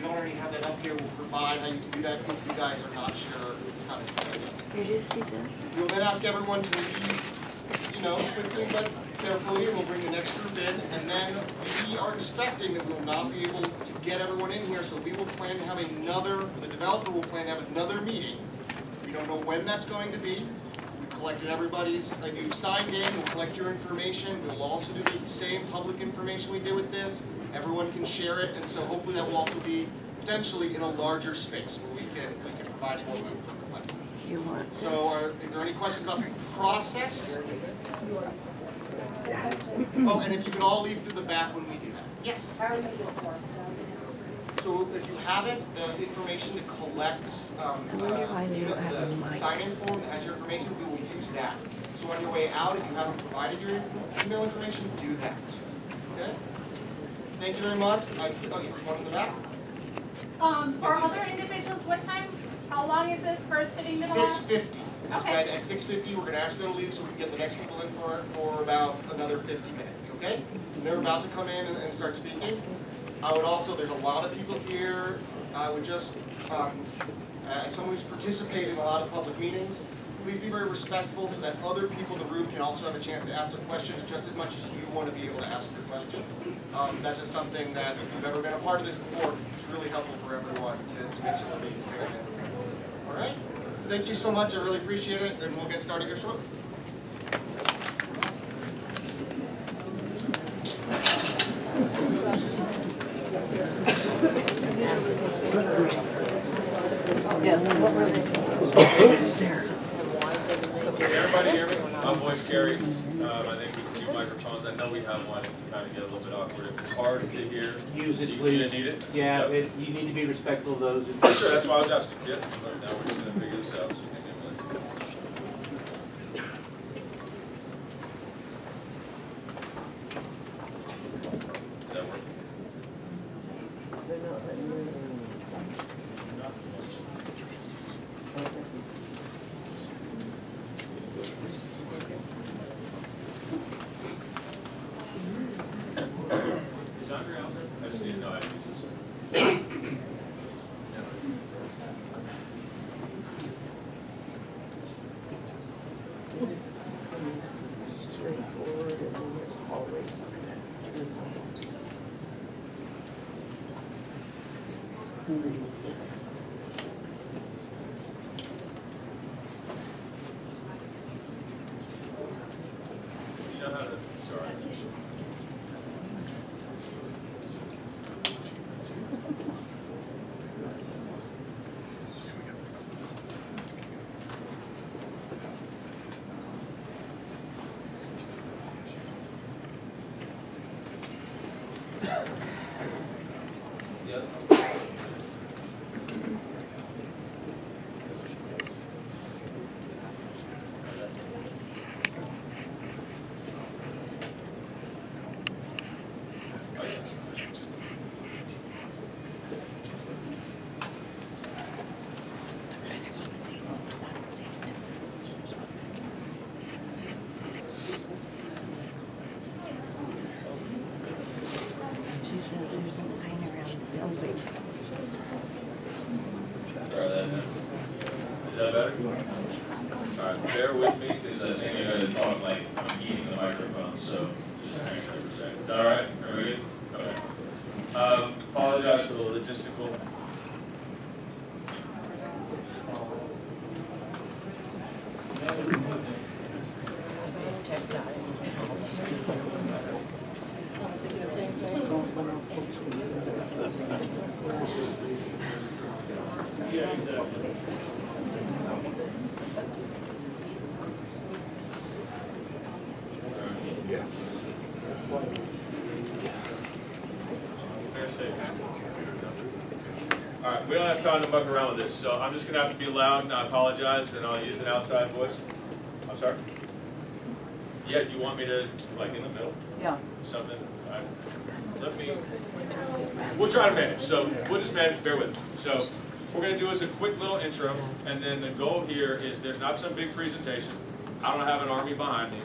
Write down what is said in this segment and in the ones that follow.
don't already have that up here, we'll provide how you can do that if you guys are not sure how to do it. Did you see this? We'll then ask everyone to leave, quickly but carefully, and we'll bring the next group in, and then we are expecting that we'll not be able to get everyone in here, so we will plan to have the developer will plan to have another meeting. We don't know when that's going to be. We've collected everybody's, you've signed in, we'll collect your information, we'll also do the same public information we did with this. Everyone can share it, and so hopefully that will also be potentially in a larger space where we can provide more room for collection. You want this? So are there any questions about the process? Oh, and if you could all leave through the back when we do that. Yes? So if you haven't, the information that collects the sign-in form that has your information, we will use that. So on your way out, if you haven't provided your email information, do that. Okay? Thank you very much. Yes, one in the back. For other individuals, what time, how long is this first sitting to the left? 6:50. Okay. At 6:50, we're going to ask you to leave so we can get the next people in for about another 50 minutes, okay? They're about to come in and start speaking. I would also, there's a lot of people here. I would just, as someone who's participated in a lot of public meetings, please be very respectful so that other people in the room can also have a chance to ask their questions just as much as you want to be able to ask your question. That's just something that, if you've ever been a part of this before, it's really helpful for everyone to make sure we're being fair. All right? So thank you so much. I really appreciate it, and we'll get started here shortly. Yeah, what were they? Is there? Can everybody hear me? My voice carries. I think we can do microphones. I know we have one. It can kind of get a little bit awkward. If it's hard to hear, use it, you please. need it? Yeah, Yep. you need to be respectful of those. Sure, that's why I was asking. Yep. But now we're just going to figure this out. So we can Does that work? Is Andre out there? I just need to know how to use this. Straightforward, and then there's always. You know how to, sorry. Yeah, that's all. So anyone needs one seat. She says there's a line around the building. Try that now. Is that better? All right, bear with me because I think I got to talk like I'm eating the microphone, so just hang on for a second. Is that all right? Are we good? Okay. Apologize for the logistical. Yeah, exactly. All right, we don't have time to muck around with this, so I'm just gonna have to be loud, and I apologize, and I'll use an outside voice. I'm sorry? Yeah, do you want me to, like, in the middle? Yeah. Something? We'll try to manage, so we'll just manage, bear with me. So what we're gonna do is a quick little intro, and then the goal here is there's not some big presentation. I don't have an army behind me.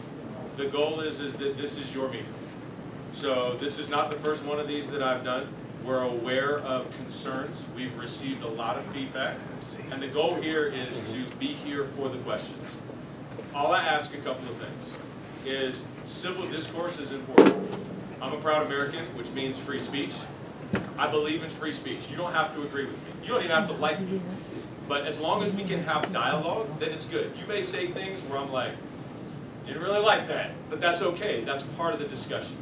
The goal is that this is your meeting. So this is not the first one of these that I've done. We're aware of concerns. We've received a lot of feedback. And the goal here is to be here for the questions. All I ask a couple of things is civil discourse is important. I'm a proud American, which means free speech. I believe in free speech. You don't have to agree with me. You don't even have to like me. But as long as we can have dialogue, then it's good. You may say things where I'm like, didn't really like that, but that's okay. That's part of the discussion.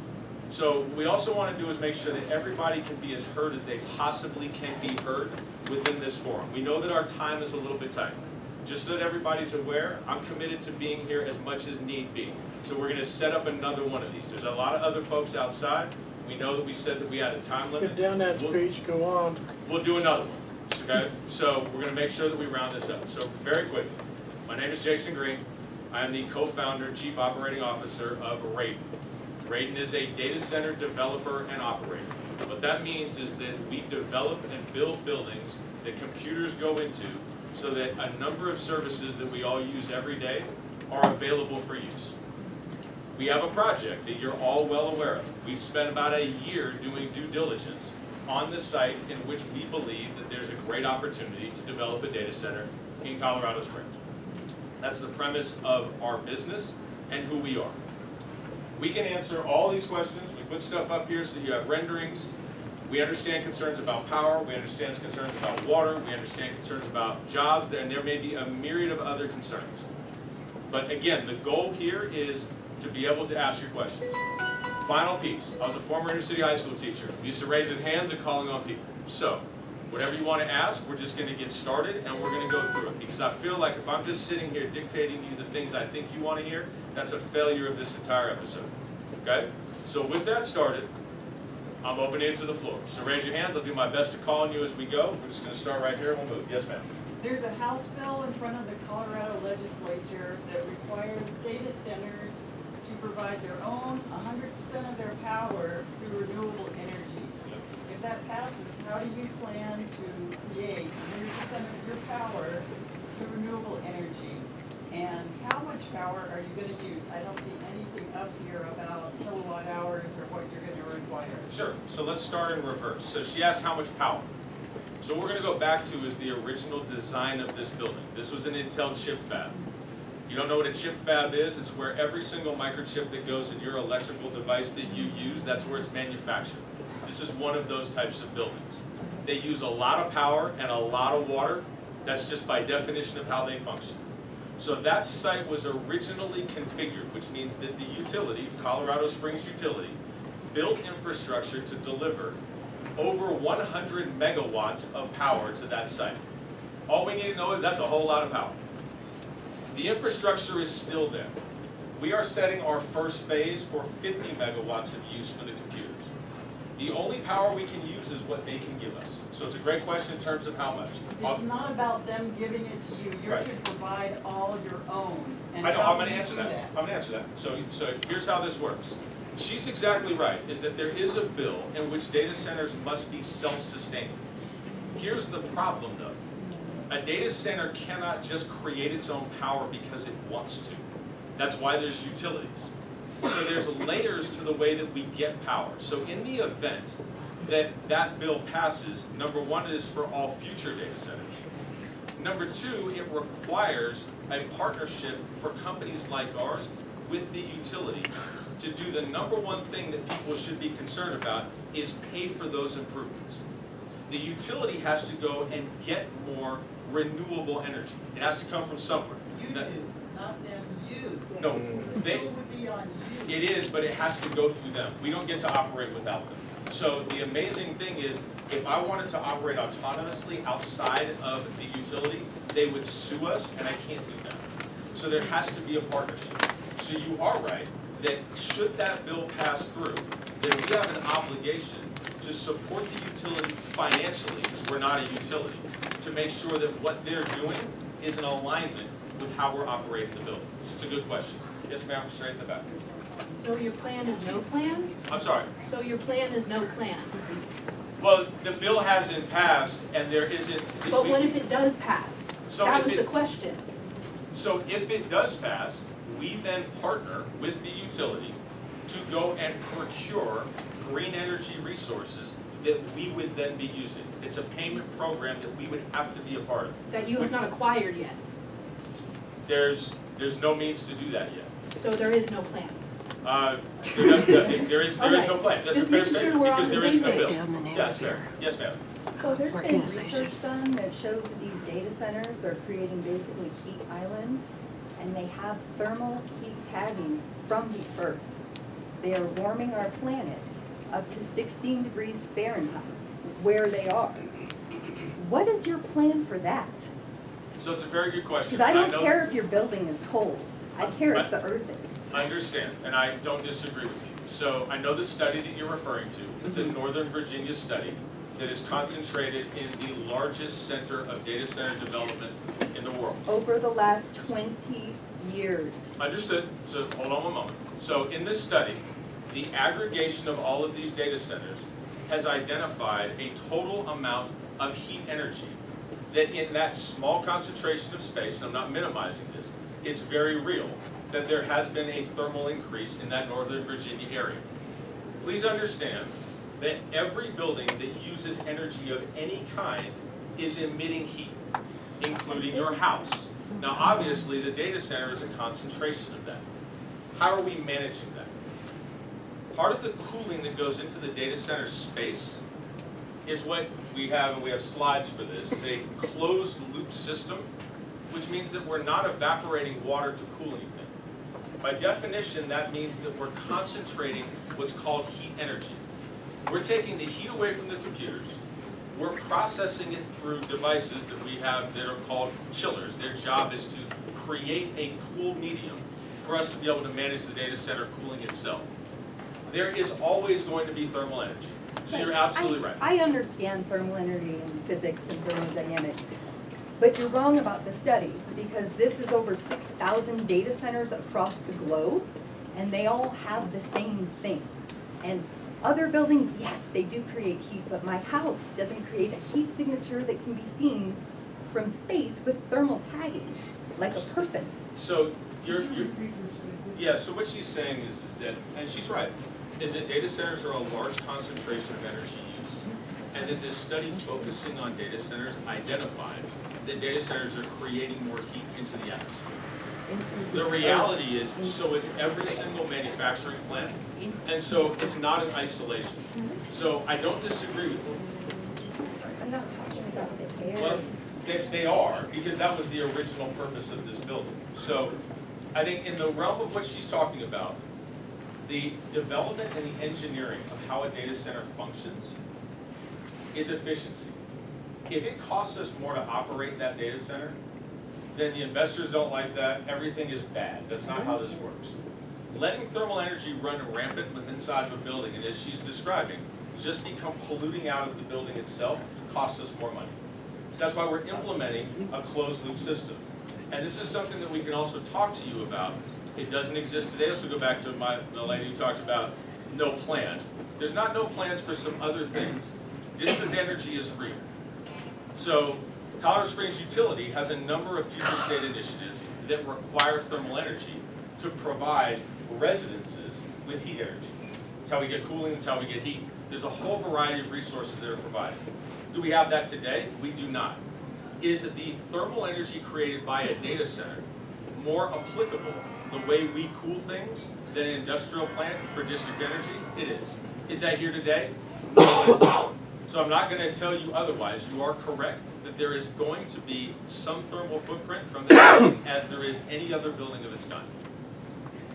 So what we also want to do is make sure that everybody can be as heard as they possibly can be heard within this forum. We know that our time is a little bit tight. Just so that everybody's aware, I'm committed to being here as much as need be. So we're going to set up another one of these. There's a lot of other folks outside. We know that we said that we had a time limit. Get down that speech, go on. We'll do another one, okay? So we're going to make sure that we round this up. So very quickly, my name is Jason Green. I am the co-founder, chief operating officer of Raiden. Raiden is a data center developer and operator. What that means is that we develop and build buildings that computers go into so that a number of services that we all use every day are available for use. We have a project that you're all well aware of. We've spent about a year doing due diligence on the site in which we believe that there's a great opportunity to develop a data center in Colorado Springs. That's the premise of our business and who we are. We can answer all these questions. We put stuff up here so you have renderings. We understand concerns about power. We understand concerns about water. We understand concerns about jobs. And there may be a myriad of other concerns. But again, the goal here is to be able to ask your questions. Final piece. I was a former inner city high school teacher. We used to raising hands and calling on people. So, whatever you want to ask, we're just going to get started and we're going to go through it. Because I feel like if I'm just sitting here dictating to you the things I think you want to hear, that's a failure of this entire episode. Okay? So with that started, I'm opening it to the floor. So raise your hands. I'll do my best to call on you as we go. We're just going to start right here and we'll move. Yes, ma'am. There's a House bill in front of the Colorado legislature that requires data centers to provide their own 100% of their power through renewable energy. If that passes, how do you plan to create 100% of your power through renewable energy? And how much power are you going to use? I don't see anything up here about kilowatt hours or what you're going to require. Sure. So let's start in reverse. So she asked how much power. So what we're going to go back to is the original design of this building. This was an Intel chip fab. You don't know what a chip fab is? It's where every single microchip that goes in your electrical device that you use, that's where it's manufactured. This is one of those types of buildings. They use a lot of power and a lot of water. That's just by definition of how they function. So that site was originally configured, which means that the utility, Colorado Springs Utility, built infrastructure to deliver over 100 megawatts of power to that site. All we need to know is that's a whole lot of power. The infrastructure is still there. We are setting our first phase for 50 megawatts of use for the computers. The only power we can use is what they can give us. So it's a great question in terms of how much. It's not about them giving it to you. You're Right. to provide all your own. And I know, how I'm going do to you answer do that. I'm going to answer that. So here's how this works. She's exactly right, is that there is a bill in which data centers must be self-sustaining. Here's the problem though. A data center cannot just create its own power because it wants to. That's why there's utilities. So there's layers to the way that we get power. So in the event that that bill passes, number one, it is for all future data centers. Number two, it requires a partnership for companies like ours with the utility to do the number one thing that people should be concerned about is pay for those improvements. The utility has to go and get more renewable energy. It has to come from somewhere. You do, not them, you. No, The they, bill would be on you. it is, but it has to go through them. We don't get to operate without them. So the amazing thing is, if I wanted to operate autonomously outside of the utility, they would sue us, and I can't do that. So there has to be a partnership. So you are right, that should that bill pass through, then we have an obligation to support the utility financially, because we're not a utility, to make sure that what they're doing is in alignment with how we're operating the building. So it's a good question. Yes, ma'am, straight in the back. So your plan is no plan? I'm sorry. So your plan is no plan? Well, the bill hasn't passed, and there isn't. But what if it does pass? So That if was it- the question. So if it does pass, we then partner with the utility to go and procure green energy resources that we would then be using. It's a payment program that we would have to be a part of. That you have not acquired yet, There's no means to do that yet. so there is no plan. There is no plan. That's a Just fair making sure statement, we're on because the there is same no page. bill. Down the Yeah, that's fair. Yes, ma'am. So there's been Organization. research done that shows that these data centers are creating basically heat islands, and they have thermal heat tagging from the earth. They are warming our planet up to 16 degrees Fahrenheit, where they are. What is your plan for that? So it's a very good question. Because I don't know- care if your building is cold, I care if the earth is. I understand, and I don't disagree with you. So I know the study that you're referring to. It's a Northern Virginia study that is concentrated in the largest center of data center development in the world. Over the last 20 years. Understood, so hold on one moment. So in this study, the aggregation of all of these data centers has identified a total amount of heat energy that in that small concentration of space, and I'm not minimizing this, it's very real, that there has been a thermal increase in that Northern Virginia area. Please understand that every building that uses energy of any kind is emitting heat, including your house. Now, obviously, the data center is a concentration of that. How are we managing that? Part of the cooling that goes into the data center space is what we have, and we have slides for this, is a closed loop system, which means that we're not evaporating water to cool anything. By definition, that means that we're concentrating what's called heat energy. We're taking the heat away from the computers, we're processing it through devices that we have that are called chillers. Their job is to create a cool medium for us to be able to manage the data center cooling itself. There is always going to be thermal energy. So you're absolutely right. I understand thermal energy and physics and thermodynamics, but you're wrong about the study, because this is over 6,000 data centers across the globe, and they all have the same thing. And other buildings, yes, they do create heat, but my house doesn't create a heat signature that can be seen from space with thermal tagging, like a person. So yeah, so what she's saying is that, and she's right, is that data centers are a large concentration of energy use, and that this study focusing on data centers identified that data centers are creating more heat into the atmosphere. The reality is, so is every single manufacturing plant, and so it's not in isolation. So I don't disagree with you. I'm not talking about the air. Well, they are, because that was the original purpose of this building. So I think in the realm of what she's talking about, the development and the engineering of how a data center functions is efficiency. If it costs us more to operate that data center, then the investors don't like that, everything is bad. That's not how this works. Letting thermal energy run rampant within inside of a building, and as she's describing, just become polluting out of the building itself, costs us more money. So that's why we're implementing a closed loop system. And this is something that we can also talk to you about. It doesn't exist today. Let's go back to the lady who talked about no plan. There's not no plans for some other things. District energy is real. So Colorado Springs Utility has a number of future state initiatives that require thermal energy to provide residences with heat energy. That's how we get cooling, that's how we get heat. There's a whole variety of resources that are provided. Do we have that today? We do not. Is the thermal energy created by a data center more applicable the way we cool things than an industrial plant for district energy? It is. Is that here today? No, it is not. So I'm not going to tell you otherwise. You are correct that there is going to be some thermal footprint from this building as there is any other building of its kind.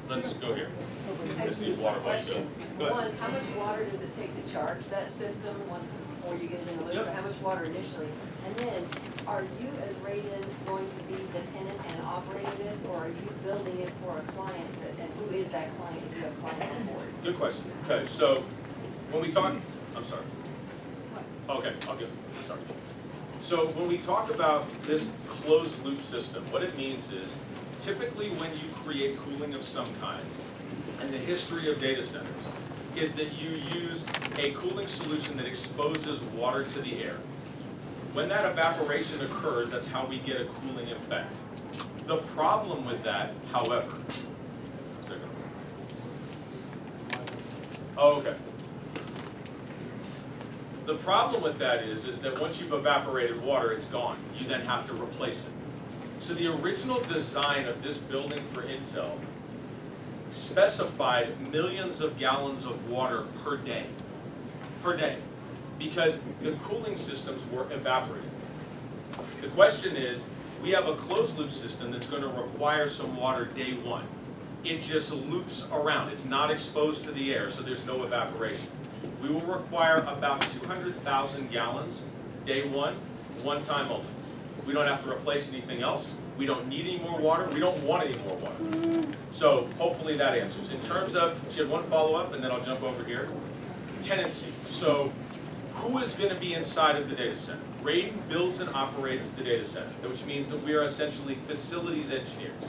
Let's go here. I Just have need two water while you go. questions. Go ahead. One, how much water does it take to charge that system before you get it in the loop? Yep. Or how much water initially? And then, are you as Raiden going to be the tenant and operating this, or are you building it for a client? And who is that client if you have a client on board? Good question. Okay, so when we talk, I'm sorry. Okay, I'll go. Sorry. So when we talk about this closed loop system, what it means is typically when you create cooling of some kind, and the history of data centers is that you use a cooling solution that exposes water to the air. When that evaporation occurs, that's how we get a cooling effect. The problem with that, however, oh, okay. The problem with that is that once you've evaporated water, it's gone. You then have to replace it. So the original design of this building for Intel specified millions of gallons of water per day, because the cooling systems were evaporating. The question is, we have a closed loop system that's going to require some water day one. It just loops around. It's not exposed to the air, so there's no evaporation. We will require about 200,000 gallons day one time only. We don't have to replace anything else. We don't need any more water. We don't want any more water. So hopefully that answers. In terms of, she had one follow-up, and then I'll jump over here. Tenancy. So who is going to be inside of the data center? Raiden builds and operates the data center, which means that we are essentially facilities engineers.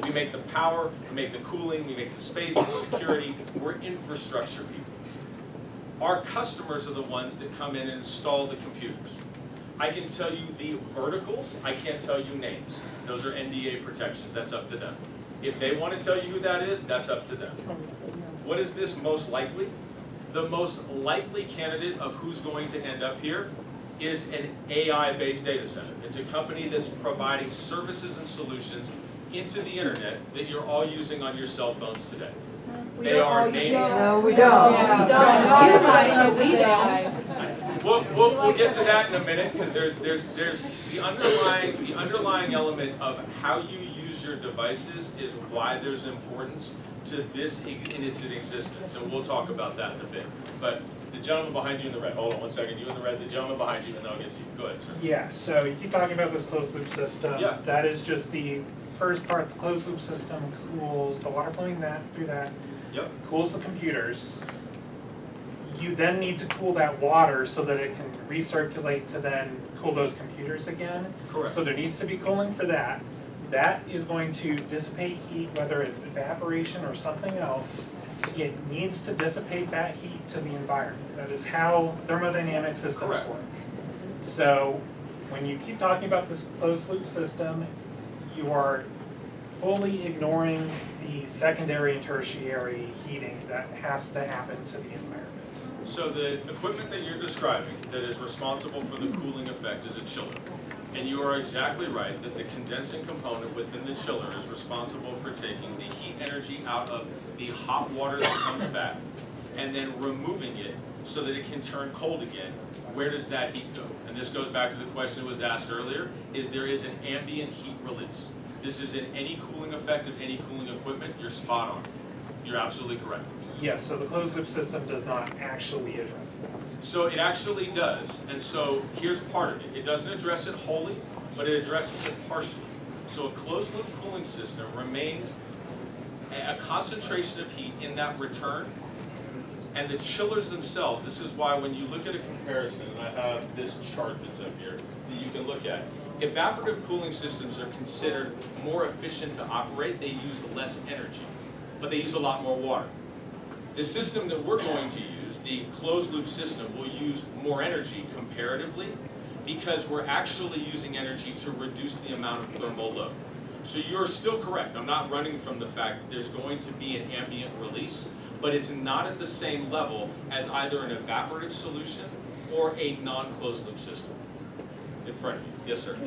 We make the power, we make the cooling, we make the space, the security. We're infrastructure people. Our customers are the ones that come in and install the computers. I can tell you the verticals, I can't tell you names. Those are NDA protections, that's up to them. If they want to tell you who that is, that's up to them. What is this most likely? The most likely candidate of who's going to end up here is an AI-based data center. It's a company that's providing services and solutions into the internet that you're all using on your cell phones today. They are named. No, we don't. We don't. You might, but we don't. We'll get to that in a minute, because there's the underlying element of how you use your devices is why there's importance to this in its existence, and we'll talk about that in a bit. But the gentleman behind you in the red, hold on one second, you in the red, the gentleman behind you, and then I'll get to you. Go ahead, sir. Yeah, so you keep talking about this closed loop system. Yeah. That is just the first part. The closed loop system cools the water flowing through that, Yep. cools the computers. You then need to cool that water so that it can recirculate to then cool those computers again. Correct. So there needs to be cooling for that. That is going to dissipate heat, whether it's evaporation or something else. It needs to dissipate that heat to the environment. That is how thermodynamic systems Correct. work. So when you keep talking about this closed loop system, you are fully ignoring the secondary and tertiary heating that has to happen to the environments. So the equipment that you're describing that is responsible for the cooling effect is a chiller. And you are exactly right that the condensing component within the chiller is responsible for taking the heat energy out of the hot water that comes back and then removing it so that it can turn cold again. Where does that heat go? And this goes back to the question that was asked earlier, is there is an ambient heat release. This is in any cooling effect of any cooling equipment, you're spot on. You're absolutely correct. Yes, so the closed loop system does not actually address that. So it actually does, and so here's part of it. It doesn't address it wholly, but it addresses it partially. So a closed loop cooling system remains a concentration of heat in that return, and the chillers themselves, this is why when you look at a comparison, and I have this chart that's up here that you can look at, evaporative cooling systems are considered more efficient to operate. They use less energy, but they use a lot more water. The system that we're going to use, the closed loop system, will use more energy comparatively because we're actually using energy to reduce the amount of thermal load. So you're still correct. I'm not running from the fact that there's going to be an ambient release, but it's not at the same level as either an evaporative solution or a non-closed loop system. In front of you. Yes, sir.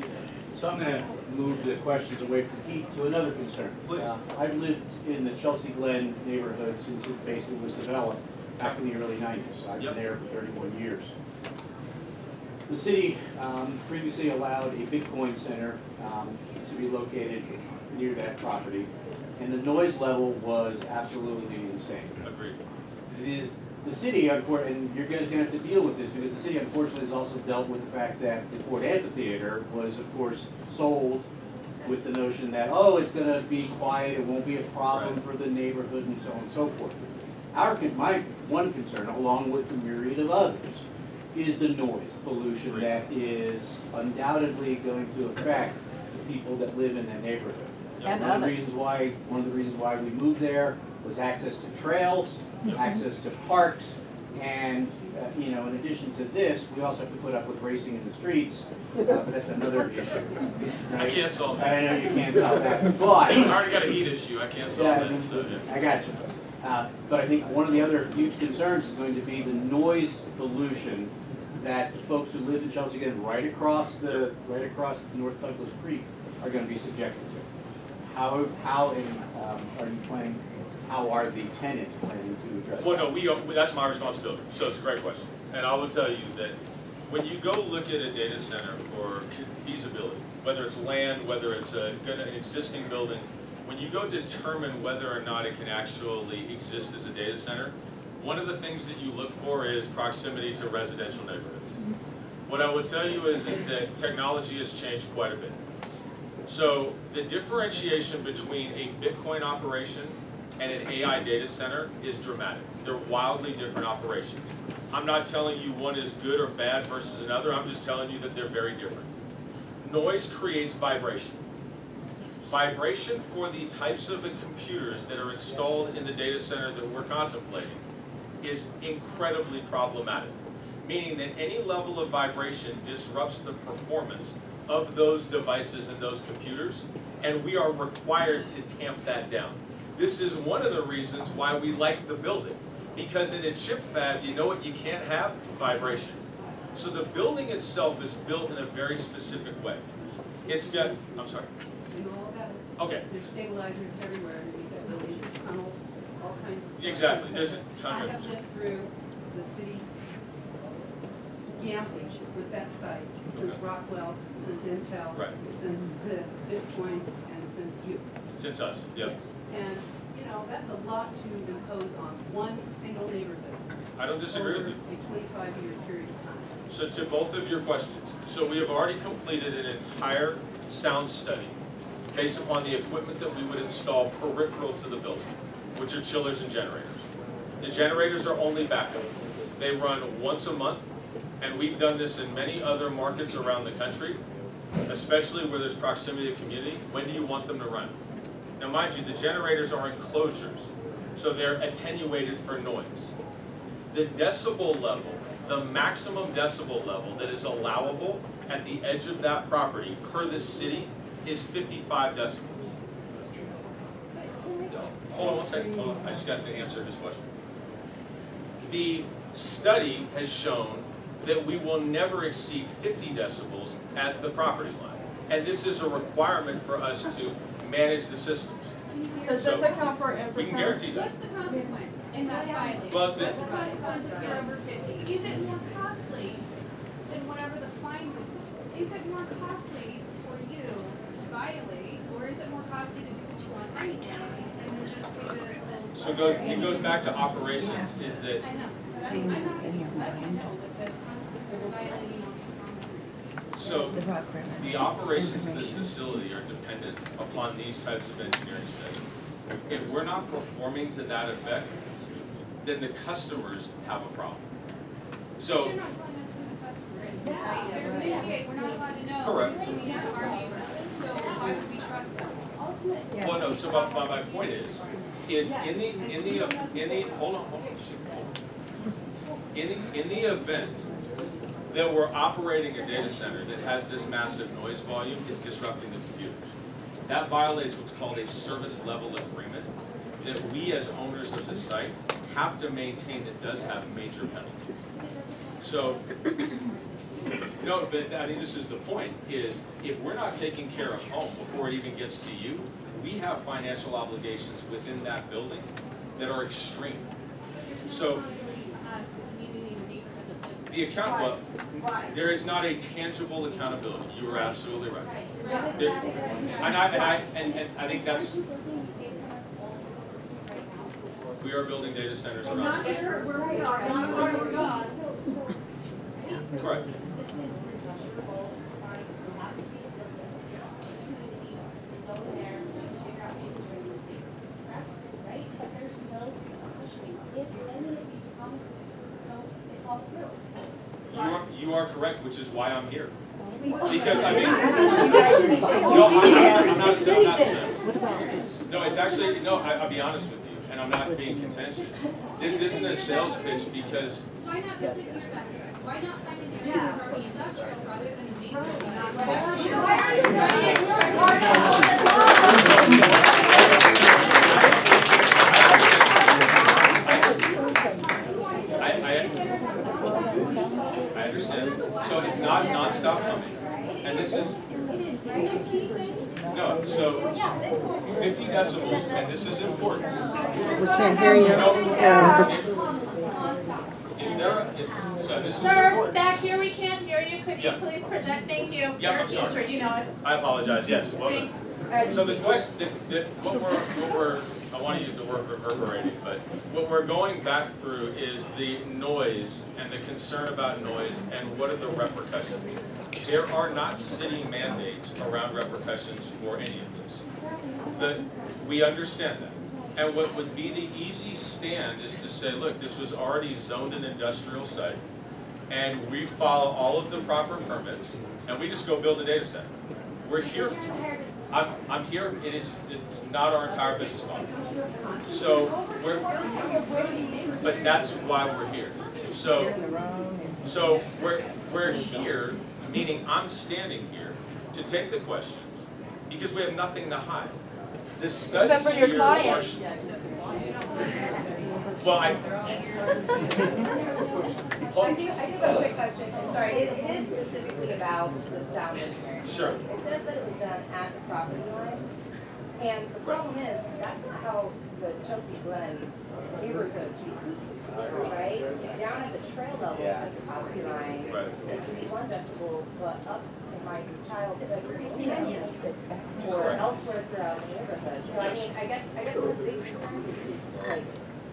So I'm going to move the questions away from heat to another concern. Please. I've lived in the Chelsea Glen neighborhood since it basically was developed back in the early 90s. I've Yep. been there for 31 years. The city previously allowed a Bitcoin center to be located near that property, and the noise level was absolutely insane. Agreed. The city, and you're going to have to deal with this because the city unfortunately has also dealt with the fact that the Ford Amphitheater was, of course, sold with the notion that, oh, it's going to be quiet, it won't be a problem Right. for the neighborhood and so on and so forth. My one concern, along with the myriad of others, is the noise pollution Right. that is undoubtedly going to affect the people that live in that neighborhood. Yep. One of the reasons why we moved there was access to trails, access to parks, and in addition to this, we also have to put up with racing in the streets, but that's another issue. I Right? can't solve that. I know you can't solve that, but I already got a heat issue. I can't solve that. So, yeah. I got you. But I think one of the other huge concerns is going to be the noise pollution that the folks who live in Chelsea, again, right across North Douglas Creek, are gonna be subjected to. How are the tenants planning to address that? Well, no, that's my responsibility, so it's a great question. And I will tell you that when you go look at a data center for feasibility, whether it's land, whether it's an existing building, when you go determine whether or not it can actually exist as a data center, one of the things that you look for is proximity to residential neighborhoods. What I would tell you is that technology has changed quite a bit. So the differentiation between a Bitcoin operation and an AI data center is dramatic. They're wildly different operations. I'm not telling you one is good or bad versus another, I'm just telling you that they're very different. Noise creates vibration. Vibration for the types of computers that are installed in the data center that we're contemplating is incredibly problematic, meaning that any level of vibration disrupts the performance of those devices and those computers, and we are required to tamp that down. This is one of the reasons why we like the building, because in a chip fab, you know what you can't have? Vibration. So the building itself is built in a very specific way. It's got, I'm sorry. We know all about it. Okay. There's stabilizers everywhere, underneath that building, tunnels, all kinds of stuff. Exactly. There's a ton I of. have lived through the city's gambling with that site since Rockwell, since Intel, Right. since the Bitcoin, and since you. Since us, yep. And, you know, that's a lot to impose on one single neighborhood. I don't disagree with you. Over a 25-year period of time. So to both of your questions, so we have already completed an entire sound study based upon the equipment that we would install peripheral to the building, which are chillers and generators. The generators are only backup. They run once a month, and we've done this in many other markets around the country, especially where there's proximity to community. When do you want them to run? Now mind you, the generators are enclosures, so they're attenuated for noise. The decibel level, the maximum decibel level that is allowable at the edge of that property per the city is 55 decibels. Hold on one second, hold on. I just got to answer this question. The study has shown that we will never exceed 50 decibels at the property line. And this is a requirement for us to manage the systems. Does this account for We can infrasound? guarantee that. What's the consequence in that violation? But What's the consequence if you're over 50? Is it more costly than whatever the fine would be? Is it more costly for you to violate, or is it more costly to do what you want anyway? And then just pay the whole So it goes back to operations, is that I know, but I'm not saying let me know that the consequences for violating all these promises. so the operations of this facility are dependent upon these types of engineering studies. If we're not performing to that effect, then the customers have a problem. But So, you're not telling us who the customer is. Right? There's an NDA, we're not allowed to know Correct. who's coming into our neighborhood, so why would we trust them? well, no, so my point is hold on, in the event that we're operating a data center that has this massive noise volume, it's disrupting the computers. That violates what's called a service level agreement that we as owners of the site have to maintain that does have major penalties. So, no, but I mean, this is the point, is if we're not taking care of home before it even gets to you, we have financial obligations within that building that are extreme. So, the account, well, there is not a tangible accountability. You are absolutely right. There, and I think that's, we are building data centers around. Not here, where we are, not where we're going. Correct. You are correct, which is why I'm here. Because I mean, no, I'm not upset. No, it's actually, no, I'll be honest with you, and I'm not being contentious. This isn't a sales pitch because Why not build it here better? Why not find a niche that's already industrial rather than a major I understand. coming. And this is, no, so 50 decibels, and this is important. We can't hear you. Is there, so this is Sir, important. back here we can't hear you. Could you Yeah. please project? Thank you. Yeah, You're a I'm sorry. teacher, you know it. I apologize, yes, it wasn't. Thanks. So the question, what we're, I want to use the word reverberating, but what we're going back through is the noise and the concern about noise and what are the repercussions. There are not city mandates around repercussions for any of this. We understand that. And what would be the easy stand is to say, look, this was already zoned an industrial site, and we follow all of the proper permits, and we just go build a data center. We're here, I'm here, it's not our entire business model. So but that's why we're here. So we're here, meaning I'm standing here to take the questions, because we have nothing to hide. The studies Except for your here clients. well, I do have a quick question. Sorry, it is specifically about the sound engineering. Sure. It says that it was done at the property line, and the problem is, that's not how the Chelsea Glen neighborhood acoustics are, right? Down at the trail level, at the property line, Right. it can be 1 decibel, but up in my childhood, or elsewhere throughout the neighborhood. So I mean, I guess one of the big concerns is like,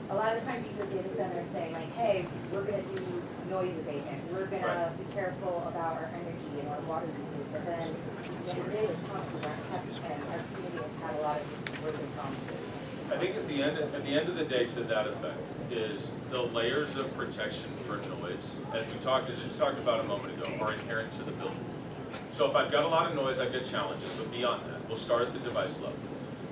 a lot of times you hear data centers saying like, hey, we're gonna do noise abatement, we're gonna be careful about our energy and our water usage, but then the day the promises aren't kept, and our community has had a lot of broken promises. I think at the end of the day, to that effect, is the layers of protection for noise, as you talked about a moment ago, are inherent to the building. So if I've got a lot of noise, I've got challenges, but beyond that, we'll start at the device level.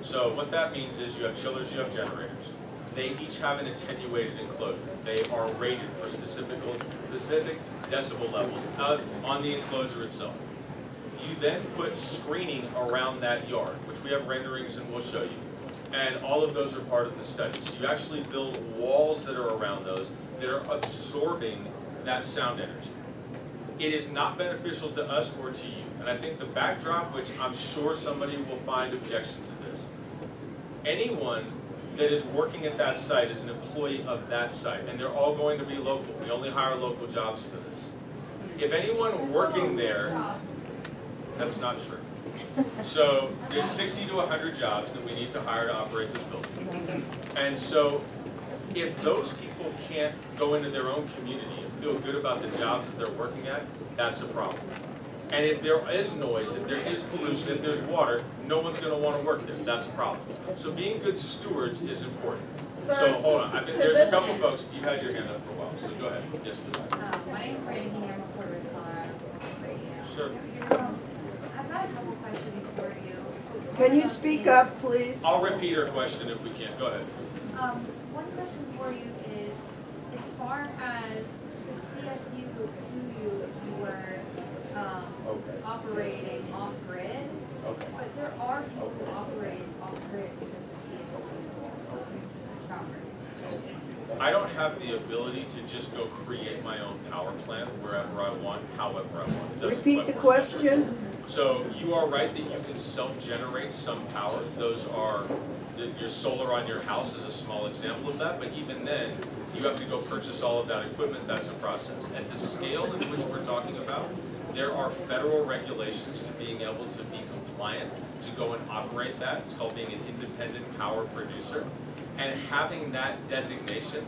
So what that means is you have chillers, you have generators. They each have an attenuated enclosure. They are rated for specific decibel levels on the enclosure itself. You then put screening around that yard, which we have renderings and we'll show you. And all of those are part of the study. So you actually build walls that are around those that are absorbing that sound energy. It is not beneficial to us or to you. And I think the backdrop, which I'm sure somebody will find objection to this, anyone that is working at that site is an employee of that site, and they're all going to be local. We only hire local jobs for this. If anyone working there, that's not true. So there's 60 to 100 jobs that we need to hire to operate this building. And so if those people can't go into their own community and feel good about the jobs that they're working at, that's a problem. And if there is noise, if there is pollution, if there's water, no one's going to want to work there. That's a problem. So being good stewards is important. So hold on. There's a couple folks. You've had your hand up for a while, so go ahead. Yes, please. My name's Brandy. I'm a reporter with Colorado Radio. Sure. I've got a couple questions for you. Can you speak up, please? I'll repeat her question if we can. Go ahead. One question for you is, as far as, since CSU would sue you if you were operating off-grid, but there are people who operate off-grid because of CSU properties. I don't have the ability to just go create my own power plant wherever I want, however I want. It doesn't Repeat quite the work that way. question. So you are right that you can self-generate some power. Those are, your solar on your house is a small example of that, but even then, you have to go purchase all of that equipment. That's a process. At the scale in which we're talking about, there are federal regulations to being able to be compliant, to go and operate that. It's called being an independent power producer. And having that designation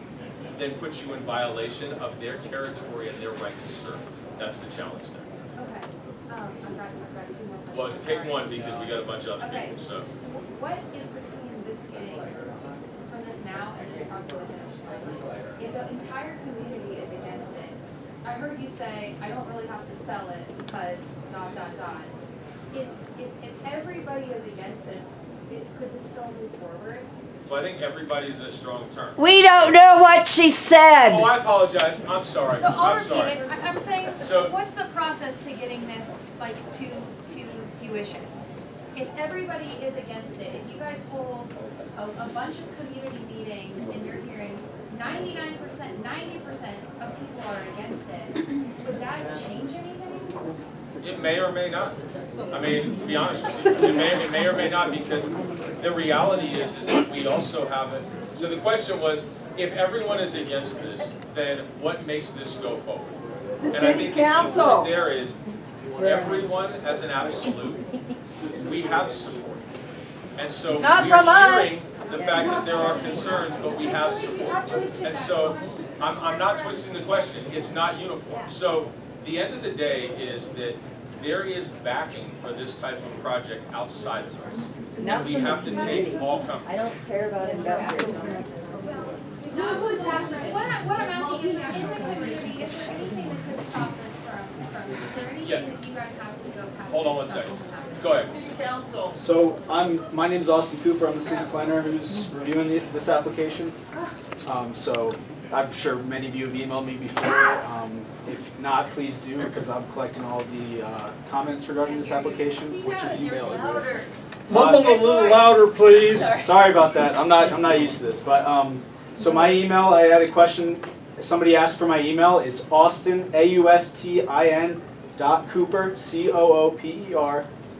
then puts you in violation of their territory and their right to serve. That's the challenge there. Okay. I've got 2 more questions. Well, take one because we got a bunch of other Okay. people, so. What is between this getting, from this now and this across the finish line? If the entire community is against it, I heard you say, I don't really have to sell it because ... If everybody is against this, could this still move forward? Well, I think everybody's a strong term. We don't know what she said. Oh, I apologize. I'm sorry. No, I'll I'm repeat sorry. it. I'm saying, So- what's the process to getting this, like, to fruition? If everybody is against it, if you guys hold a bunch of community meetings and you're hearing 99%, 90% of people are against it, would that change anything? It may or may not. I mean, to be honest with you, it may or may not, because the reality is that we also have it. So the question was, if everyone is against this, then what makes this go forward? The And I city think the key council. point there is, everyone as an absolute, we have support. And so Not we from are us. hearing the fact that there are concerns, but we have support. And so I'm not twisting the question, it's not uniform. So the end of the day is that there is backing for this type of project outside of us. And we have to take all comers. I don't care about investors. Not who's after it. What I'm asking is, in the community, is there anything that could stop this from, is there anything that you guys have to go past? Hold on one second. Go ahead. City council. So my name is Austin Cooper. I'm the city planner who's reviewing this application. So I'm sure many of you have emailed me before. If not, please do, because I'm collecting all the comments regarding this application, which are email address. Mumble a little louder, please. Sorry about that. I'm not used to this, but so my email, I had a question. Somebody asked for my email. It's Austin AUSTIN.Cooper COOPER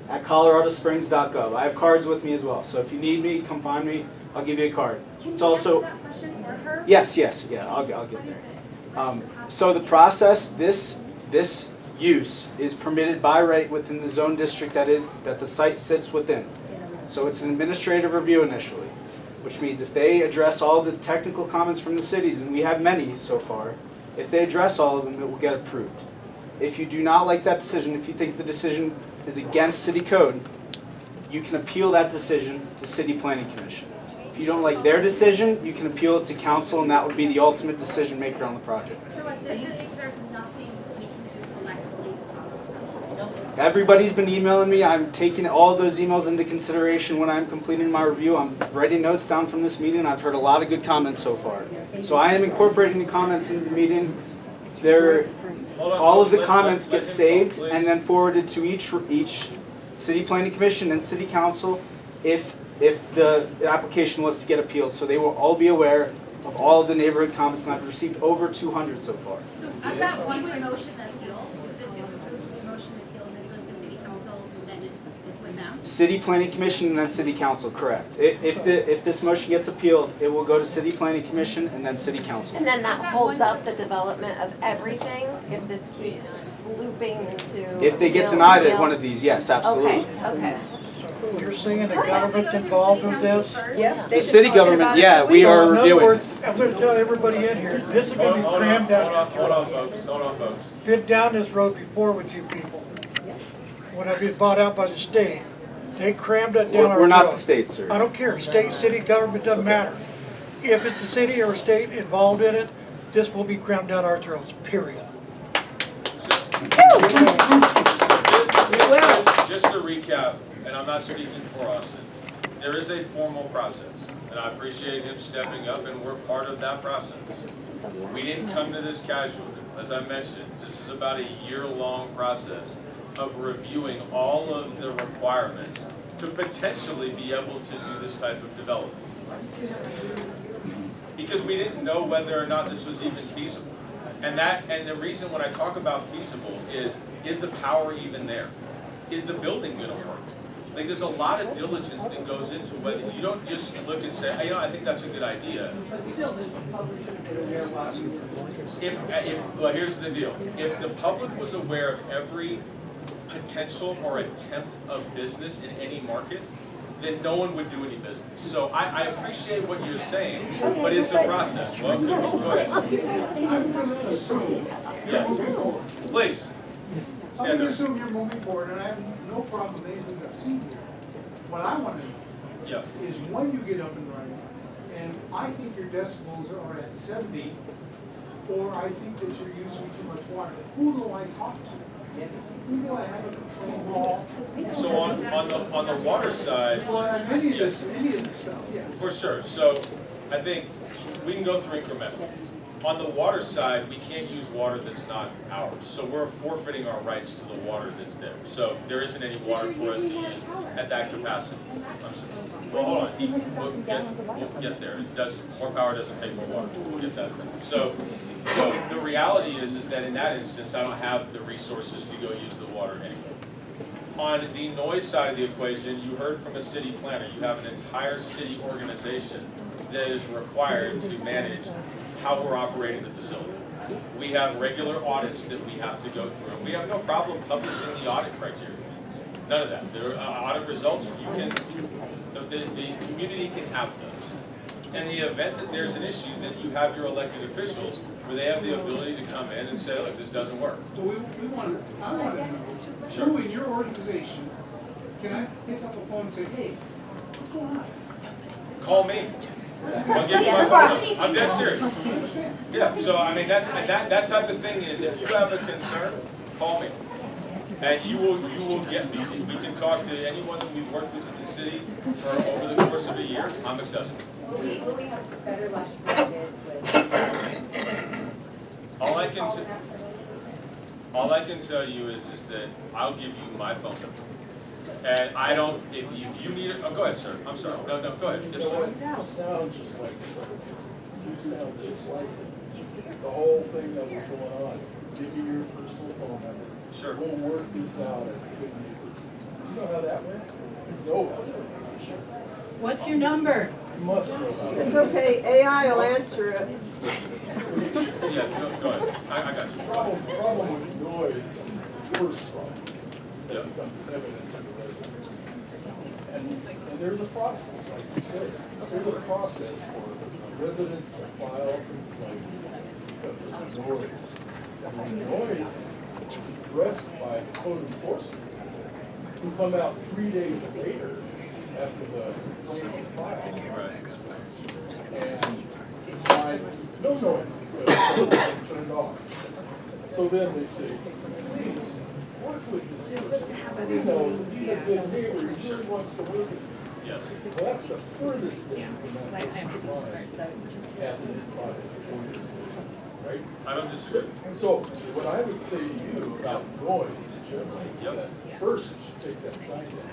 @coloradosprings.gov. I have cards with me as well, so if you need me, come find me. I'll give you a card. It's also yes, yeah. I'll get there. So the process, this use is permitted by right within the zone district that the site sits within. So it's an administrative review initially, which means if they address all of the technical comments from the cities, and we have many so far, if they address all of them, it will get approved. If you do not like that decision, if you think the decision is against city code, you can appeal that decision to City Planning Commission. If you don't like their decision, you can appeal it to council, and that would be the ultimate decision maker on the project. So at this stage, there's nothing we can do collectively to stop this? Everybody's been emailing me. I'm taking all those emails into consideration when I'm completing my review. I'm writing notes down from this meeting. I've heard a lot of good comments so far. So I am incorporating the comments into the meeting. All of the comments get saved and then forwarded to each City Planning Commission and City Council if the application was to get appealed. So they will all be aware of all of the neighborhood comments, and I've received over 200 so far. So I've got one for motion that appeal, if this gets approved, motion appeal, and then it goes to city council, then it's with them? City Planning Commission and then City Council, correct. If this motion gets appealed, it will go to City Planning Commission and then City Council. And then that holds up the development of everything if this keeps looping into. If they get denied at one of these, yes, absolutely. Okay. You're saying the government's involved with this? Yeah. The city government, yeah, we are In other reviewing. words, I'm gonna tell everybody in here, this is gonna be crammed down. Hold on, folks. Been down this road before with you people. When I've been bought out by the state, they crammed it down our road. We're not the state, sir. I don't care, state, city, government, doesn't matter. If it's a city or a state involved in it, this will be crammed down our throats, period. Just to recap, and I'm not speaking for Austin, there is a formal process, and I appreciate him stepping up, and we're part of that process. We didn't come to this casually. As I mentioned, this is about a year-long process of reviewing all of the requirements to potentially be able to do this type of development. Because we didn't know whether or not this was even feasible. And the reason when I talk about feasible is the power even there? Is the building gonna work? Like, there's a lot of diligence that goes into whether, you don't just look and say, hey, I think that's a good idea. But still, the public should be aware what Well, here's the deal. If the public was aware of every potential or attempt of business in any market, then no one would do any business. So I appreciate what you're saying, but it's a process. Well, go ahead. I'm going to assume. Yes. Please. I'm Stand going to there. assume you're moving forward, and I have no problem with anything I've seen here. What I want to know is when you get up and running, and I think your decibels are at 70, or I think that you're using too much water. Who do I talk to? Who do I have a complaint with? So on the water side, Well, any of this stuff, yeah. for sure. So I think we can go through incrementally. On the water side, we can't use water that's not ours, so we're forfeiting our rights to the water that's there. So there isn't any water for us to use at that capacity. I'm sorry. Well, hold on, we'll get there. It doesn't, more power doesn't take more water, we'll get that. So the reality is that in that instance, I don't have the resources to go use the water anyway. On the noise side of the equation, you heard from a city planner, you have an entire city organization that is required to manage how we're operating the facility. We have regular audits that we have to go through. We have no problem publishing the audit criteria. None of that. There are audit results, you can, the community can have those. In the event that there's an issue, that you have your elected officials where they have the ability to come in and say, look, this doesn't work. So I want to know, who in your organization, can I pick up the phone and say, hey, what's going on? Call me. I'll give you my phone number. I'm dead serious. Yeah, so I mean, that type of thing is, if you have a concern, call me. And you will get me. We can talk to anyone that we've worked with in the city for over the course of a year. I'm accessible. Will we have better luck than we did with? All I can tell you is that I'll give you my phone number. And I don't, if you need it, oh, go ahead, sir. I'm sorry. No, go ahead. Yes, You please. sound just like you sound just like the whole thing that was going on. Give me your personal phone number. Sure. We'll work this out as good neighbors. You know how that went? No. What's your number? You must know how that It's okay, AI will answer it. Yeah, go ahead. I got you. Problem with noise is the first problem that becomes evident to the residents. And there's a process, like you said. There's a process for residents to file complaints because of noise. And when noise is addressed by code enforcement, who come out 3 days later after the complaint was filed. And find no noise, turn it off. So then they say, please, work with this person. He knows, he's a good neighbor, he sure wants to work with you. Yes. Well, that's the furthest thing from that as an product for 4 years. Right? I don't disagree. So what I would say to you about noise generally is that first you should take that sign down.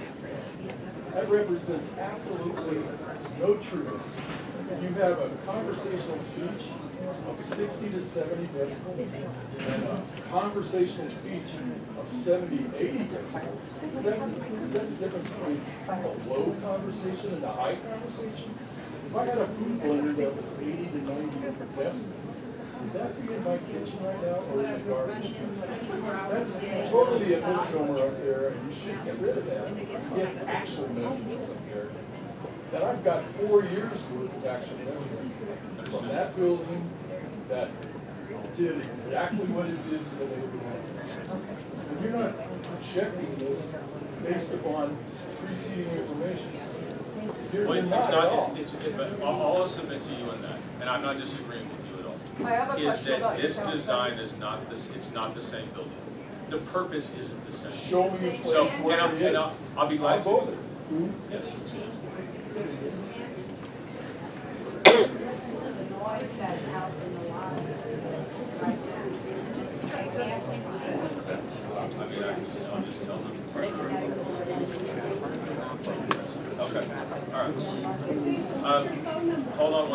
That represents absolutely no truth. If you have a conversational speech of 60 to 70 decibels and a conversational speech of 70, 80 decibels, is that the difference between a low conversation and a high conversation? If I had a food blender that was 80 to 90 decibels, would that be in my kitchen right now or in the garbage? That's totally a misnomer up there, and you should get rid of that. Get actual measurements up there. And I've got 4 years worth of actual measurements from that building that did exactly what it did to the neighborhood. And you're not projecting this based upon preceding information. Well, it's not, but all I'll submit to you on that, and I'm not disagreeing with you at all, I have a is question about that your this town design size. is not it's not the same building. The purpose isn't the same. Show me a place So, where it is. I'll be glad I'll go to. there. Yes. The noise that's out in the lobby right I'll just tell them. Okay, all right. Hold on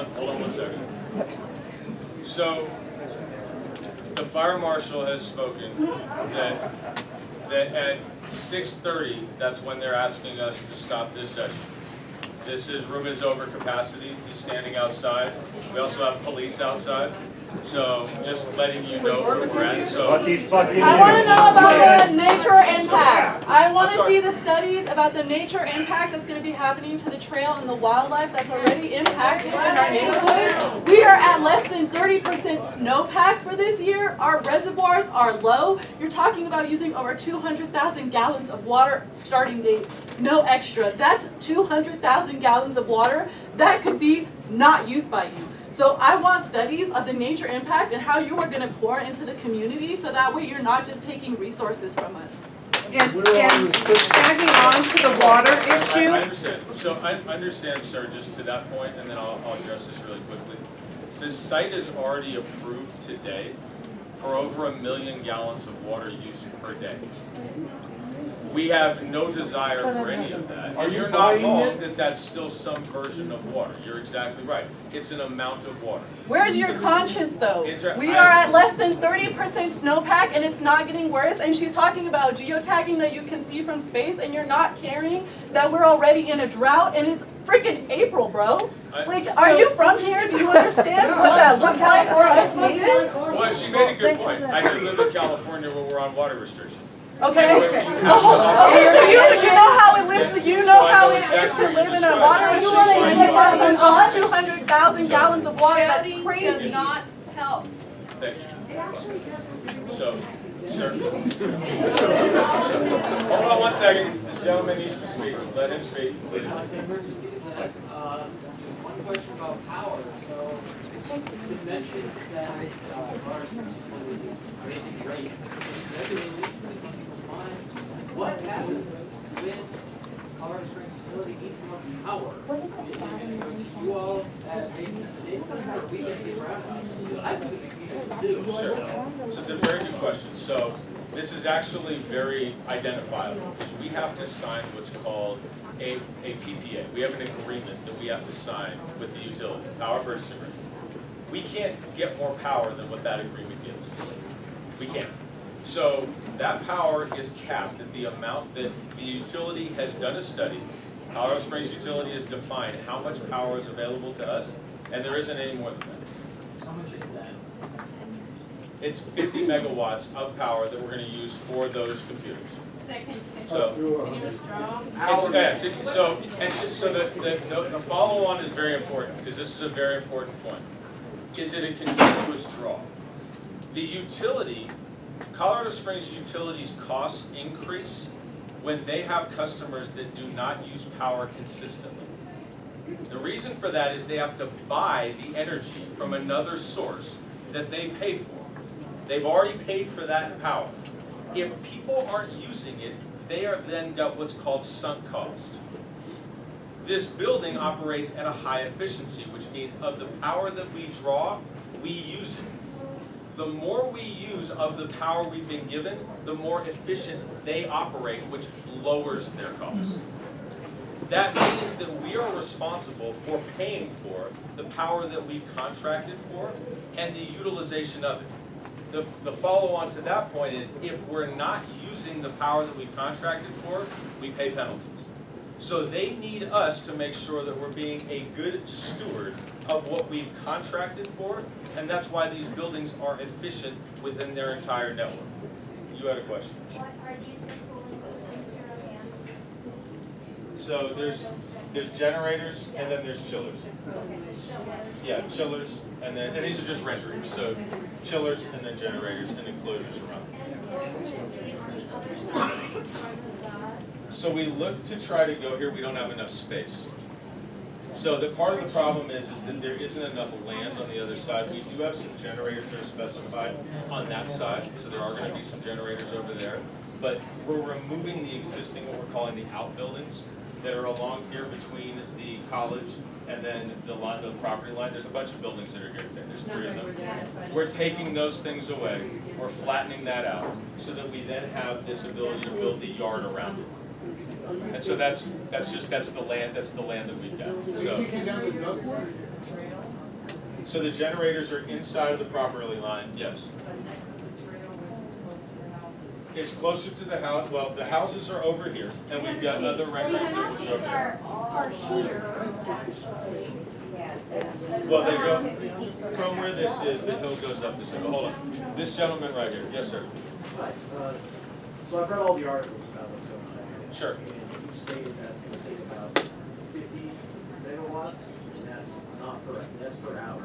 one second. So, the fire marshal has spoken that at 6:30, that's when they're asking us to stop this session. Room is over capacity, he's standing outside. We also have police outside. So just letting you know where we're at. So I want to know about the nature impact. I want I'm to see sorry. the studies about the nature impact that's going to be happening to the trail and the wildlife that's already impacted in our neighborhood. We are at less than 30% snowpack for this year. Our reservoirs are low. You're talking about using over 200,000 gallons of water starting date, no extra. That's 200,000 gallons of water that could be not used by you. So I want studies of the nature impact and how you are going to pour into the community so that way you're not just taking resources from us. And tagging on to the water issue. I understand. So I understand, sir, just to that point, and then I'll address this really quickly. The site is already approved today for over 1 million gallons of water used per day. We have no desire for any of that. And you're not wrong that that's still some version of water. You're exactly right. It's an amount of water. Where's your conscience though? We are at less than 30% snowpack and it's not getting worse. And she's talking about geotagging that you can see from space and you're not caring that we're already in a drought and it's freaking April, bro. Like, are you from here? Do you understand what that looks like for us? Well, she made a good point. I do live in California where we're on water restrictions. Okay. Okay, so you know how it lives. You know how it is to live in a water restriction. Almost 200,000 gallons of water. That's crazy. Does not help. Thank you. It actually doesn't. So, sir. Hold on 1 second. This gentleman needs to speak. Let him speak, please. Just one question about power. So, you mentioned that water utilities are raising rates. What happens when Colorado Springs utility needs more power? Is it going to go to you all as maintenance, or we get the brownouts? I think we can do. Sure. So it's a very good question. So this is actually very identifiable because we have to sign what's called a PPA. We have an agreement that we have to sign with the utility, power purchase agreement. We can't get more power than what that agreement gives. We can't. So that power is capped at the amount that the utility has done a study. Colorado Springs Utility has defined how much power is available to us, and there isn't any more than that. How much is that? It's 50 megawatts of power that we're going to use for those computers. So, the follow-on is very important because this is a very important point. Is it a continuous draw? The utility, Colorado Springs Utilities costs increase when they have customers that do not use power consistently. The reason for that is they have to buy the energy from another source that they pay for. They've already paid for that power. If people aren't using it, they have then got what's called sunk cost. This building operates at a high efficiency, which means of the power that we draw, we use it. The more we use of the power we've been given, the more efficient they operate, which lowers their costs. That means that we are responsible for paying for the power that we've contracted for and the utilization of it. The follow-on to that point is if we're not using the power that we've contracted for, we pay penalties. So they need us to make sure that we're being a good steward of what we've contracted for, and that's why these buildings are efficient within their entire network. You had a question? What are these cooling systems you're on? So there's generators and then there's chillers. Yeah, chillers and these are just renderings. So chillers and then generators and enclosures around. So we look to try to go here. We don't have enough space. So the part of the problem is that there isn't enough land on the other side. We do have some generators that are specified on that side, so there are going to be some generators over there. But we're removing the existing, what we're calling the outbuildings, that are along here between the college and then the line, the property line. There's a bunch of buildings that are here today. There's 3 of them. We're taking those things away. We're flattening that out so that we then have this ability to build the yard around it. And so that's the land that we've got. So the generators are inside of the property line, yes. It's closer to the house. Well, the houses are over here, and we've got other renderings that are over here. Are here. Well, they go from where this is. The hill goes up this way. But hold on, this gentleman right here. Yes, sir. Hi. So I've read all the articles about what's going on here. Sure. And you stated that's going to take about 50 megawatts, and that's not correct. That's per hour.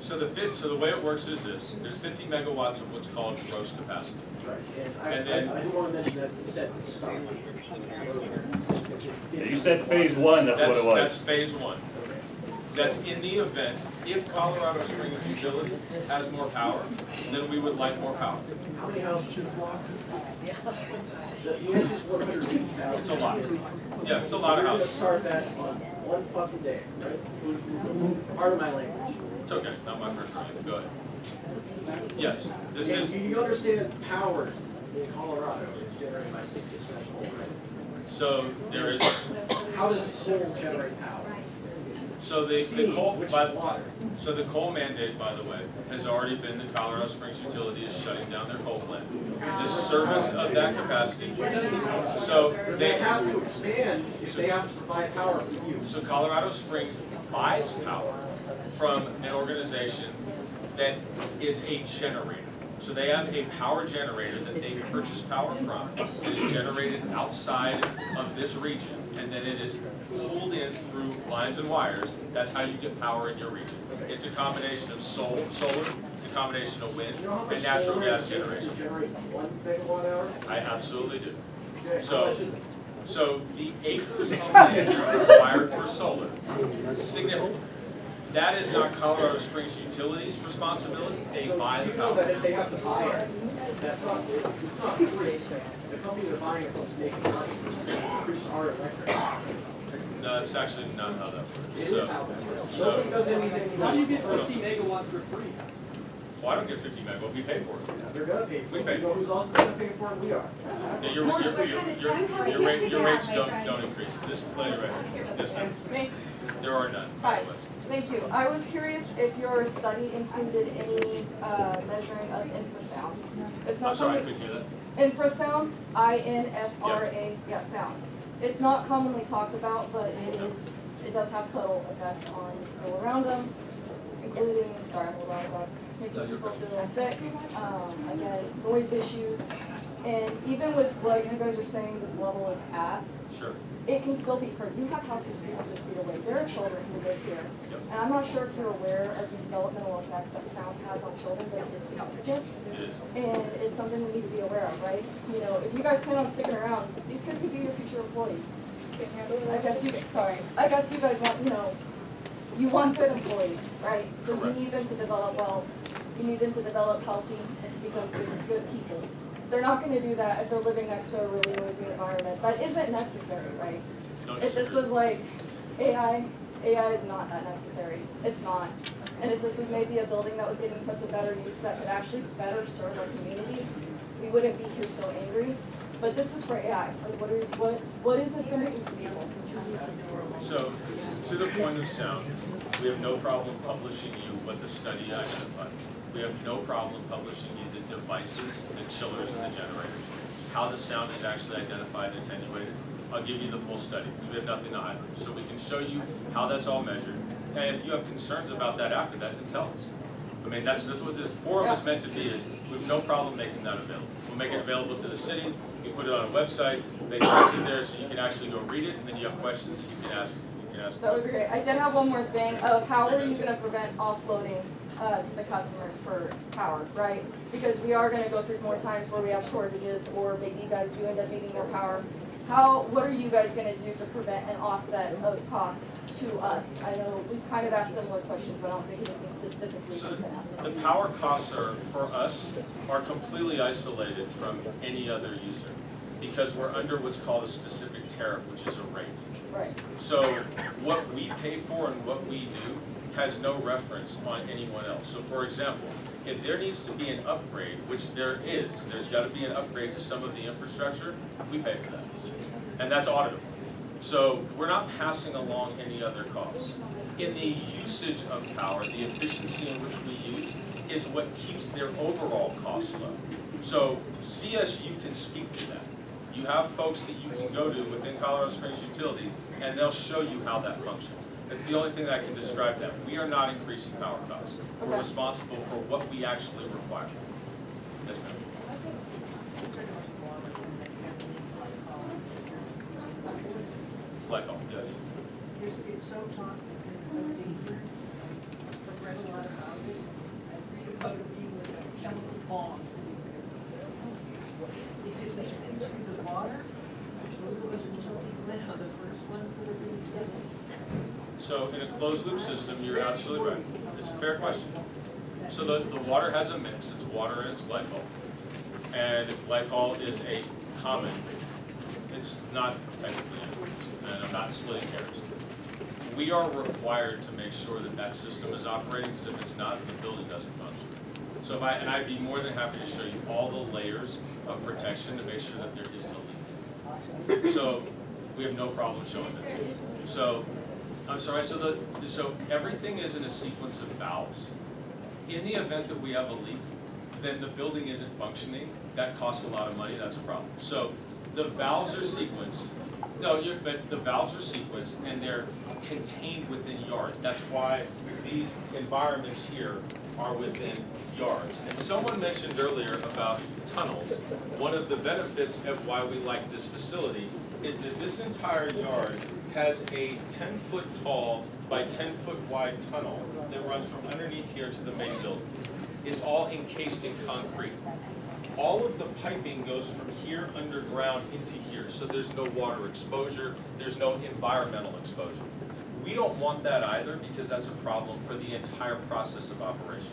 So the way it works is this: there's 50 megawatts of what's called gross capacity. Right. And I do want to mention that you said to stop. You said phase 1. That's what it was. That's phase 1. That's in the event if Colorado Springs Utility has more power, then we would like more power. How many houses is blocked? The answer is 150,000. It's a lot. Yeah, it's a lot of houses. We're going to start that on one fucking day, right? Part of my language. It's okay, not my first rodeo, go ahead. Yes, this is, You understand power in Colorado is generated by 6 essential, right? so there is, How does coal generate power? so the Steam, coal, which by, is water. so the coal mandate, by the way, has already been that Colorado Springs Utility is shutting down their coal plant. The service of that capacity, so They have to expand if they have to provide power for you. So Colorado Springs buys power from an organization that is a generator. So they have a power generator that they purchase power from that is generated outside of this region, and then it is pulled in through lines and wires. That's how you get power in your region. It's a combination of solar, it's a combination of wind, and natural gas generation. Generate 1 megawatt hour? I absolutely do. Okay, So, how much is it? so the acres of land required for solar, significant. That is not Colorado Springs Utilities' responsibility. They buy the You know power. that if they have to buy it, that's not, it's not free. The company they're buying it from is making money to increase our electric costs. No, that's actually not how that works. It is how that works. So, Nobody does anything. How do you get 50 megawatts for free? well, I don't get 50 megawatts. We pay for it. They're gonna pay for We it. pay You know for it. who's also gonna pay for it? We are. Yeah, your rates don't increase. This lady right here. Yes, ma'am. Me? There are none. Hi, thank you. I was curious if your study included any measuring of infrasound. It's I'm not sorry, I something, couldn't hear that. infrasound, INFRA, yeah, sound. It's not commonly talked about, but it does have subtle effects on people around them, including, sorry, I'm a lot about making people feel a little sick, again, noise issues. And even with what you guys are saying this level is at, Sure. it can still be heard. You have houses 300 feet away. There are children who live here. And I'm not sure if you're aware of the developmental effects that sound has on children, but it is significant. It is. And it's something we need to be aware of, right? You know, if you guys plan on sticking around, these kids could be your future employees. I guess you guys want, you want good employees, right? So you need them to develop well, you need them to develop healthy and to become good people. They're not gonna do that if they're living next to a really noisy environment. That isn't necessary, right? If this was like AI is not that necessary. It's not. And if this was maybe a building that was getting put to better use that could actually better serve our community, we wouldn't be here so angry. But this is for AI. Like what is this gonna do for people? So, to the point of sound, we have no problem publishing you what the study identified. We have no problem publishing you the devices, the chillers and the generators. How the sound is actually identified and attenuated. I'll give you the full study because we have nothing to hide. So we can show you how that's all measured. And if you have concerns about that after that, then tell us. I mean, that's what this forum is meant to be, is we have no problem making that available. We'll make it available to the city, we put it on a website, they can see there so you can actually go read it, and then you have questions that you can ask. That would be great. I did have one more thing of how are you gonna prevent offloading to the customers for power, right? Because we are gonna go through more times where we have shortages, or maybe you guys do end up needing more power. What are you guys gonna do to prevent an offset of costs to us? I know we've kind of asked similar questions, but I don't think anything specifically has been asked. The power costs for us are completely isolated from any other user because we're under what's called a specific tariff, which is a rate. Right. So what we pay for and what we do has no reference on anyone else. So for example, if there needs to be an upgrade, which there's got to be an upgrade to some of the infrastructure, we pay for that. And that's auditable. So we're not passing along any other costs. In the usage of power, the efficiency in which we use is what keeps their overall costs low. So CSU can speak to that. You have folks that you can go to within Colorado Springs Utility, and they'll show you how that functions. It's the only thing that I can describe that. We are not increasing power costs. We're responsible for what we actually require. Yes, ma'am. Like all, yes. It's so toxic and it's so dangerous. I've read a lot about it. I read about it being like a chemical bomb. If it makes entries of water, those of us in Chelsea Glen are the first ones that are being killed. So in a closed loop system, you're absolutely right. It's a fair question. So the water has a mix. It's water and it's glycol. And glycol is a common. It's not technically, and I'm not splitting hairs. we are required to make sure that that system is operating, because if it's not, the building doesn't function. So if and I'd be more than happy to show you all the layers of protection to make sure that there isn't a leak. So we have no problem showing that to you. So, I'm sorry, so everything is in a sequence of valves. In the event that we have a leak, then the building isn't functioning. That costs a lot of money, that's a problem. So the valves are sequenced. But the valves are sequenced and they're contained within yards. That's why these environments here are within yards. And someone mentioned earlier about tunnels. One of the benefits of why we like this facility is that this entire yard has a 10-foot tall by 10-foot wide tunnel that runs from underneath here to the main building. It's all encased in concrete. All of the piping goes from here underground into here, so there's no water exposure, there's no environmental exposure. We don't want that either, because that's a problem for the entire process of operation.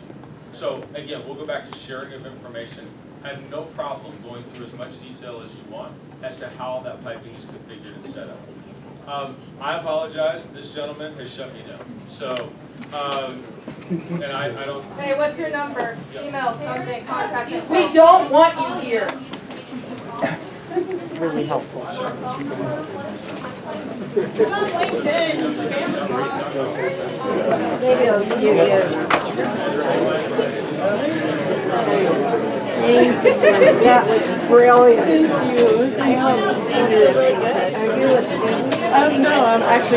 So again, we'll go back to sharing of information. I have no problem going through as much detail as you want as to how that piping is configured and set up. I apologize, this gentleman has shut me down. So, and I don't... Hey, what's your number? Email, something, contact us. We don't want you here. Really helpful. It's on LinkedIn. Maybe I'll give you That was brilliant. Thank you. I hope No, I'm like I'm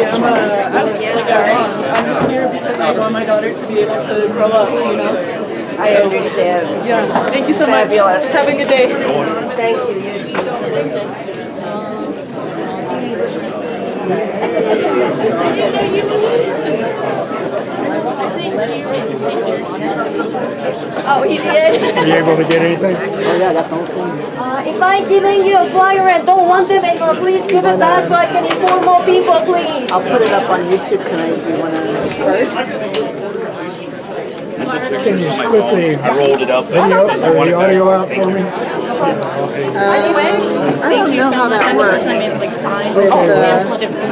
just here because I want my daughter to be able to grow up, you know. I understand. Yeah, thank you so much. Fabulous. Have a good day. Thank you. Oh, he did? Were you able to get anything? Oh, yeah, that's the whole thing. If I'm giving you a flyer and don't want them anymore, please give it back so I can inform more people, please. I'll put it up on YouTube tonight. Do you want to first? Can you split the I rolled it up. video or the audio out for me? I don't know how that works.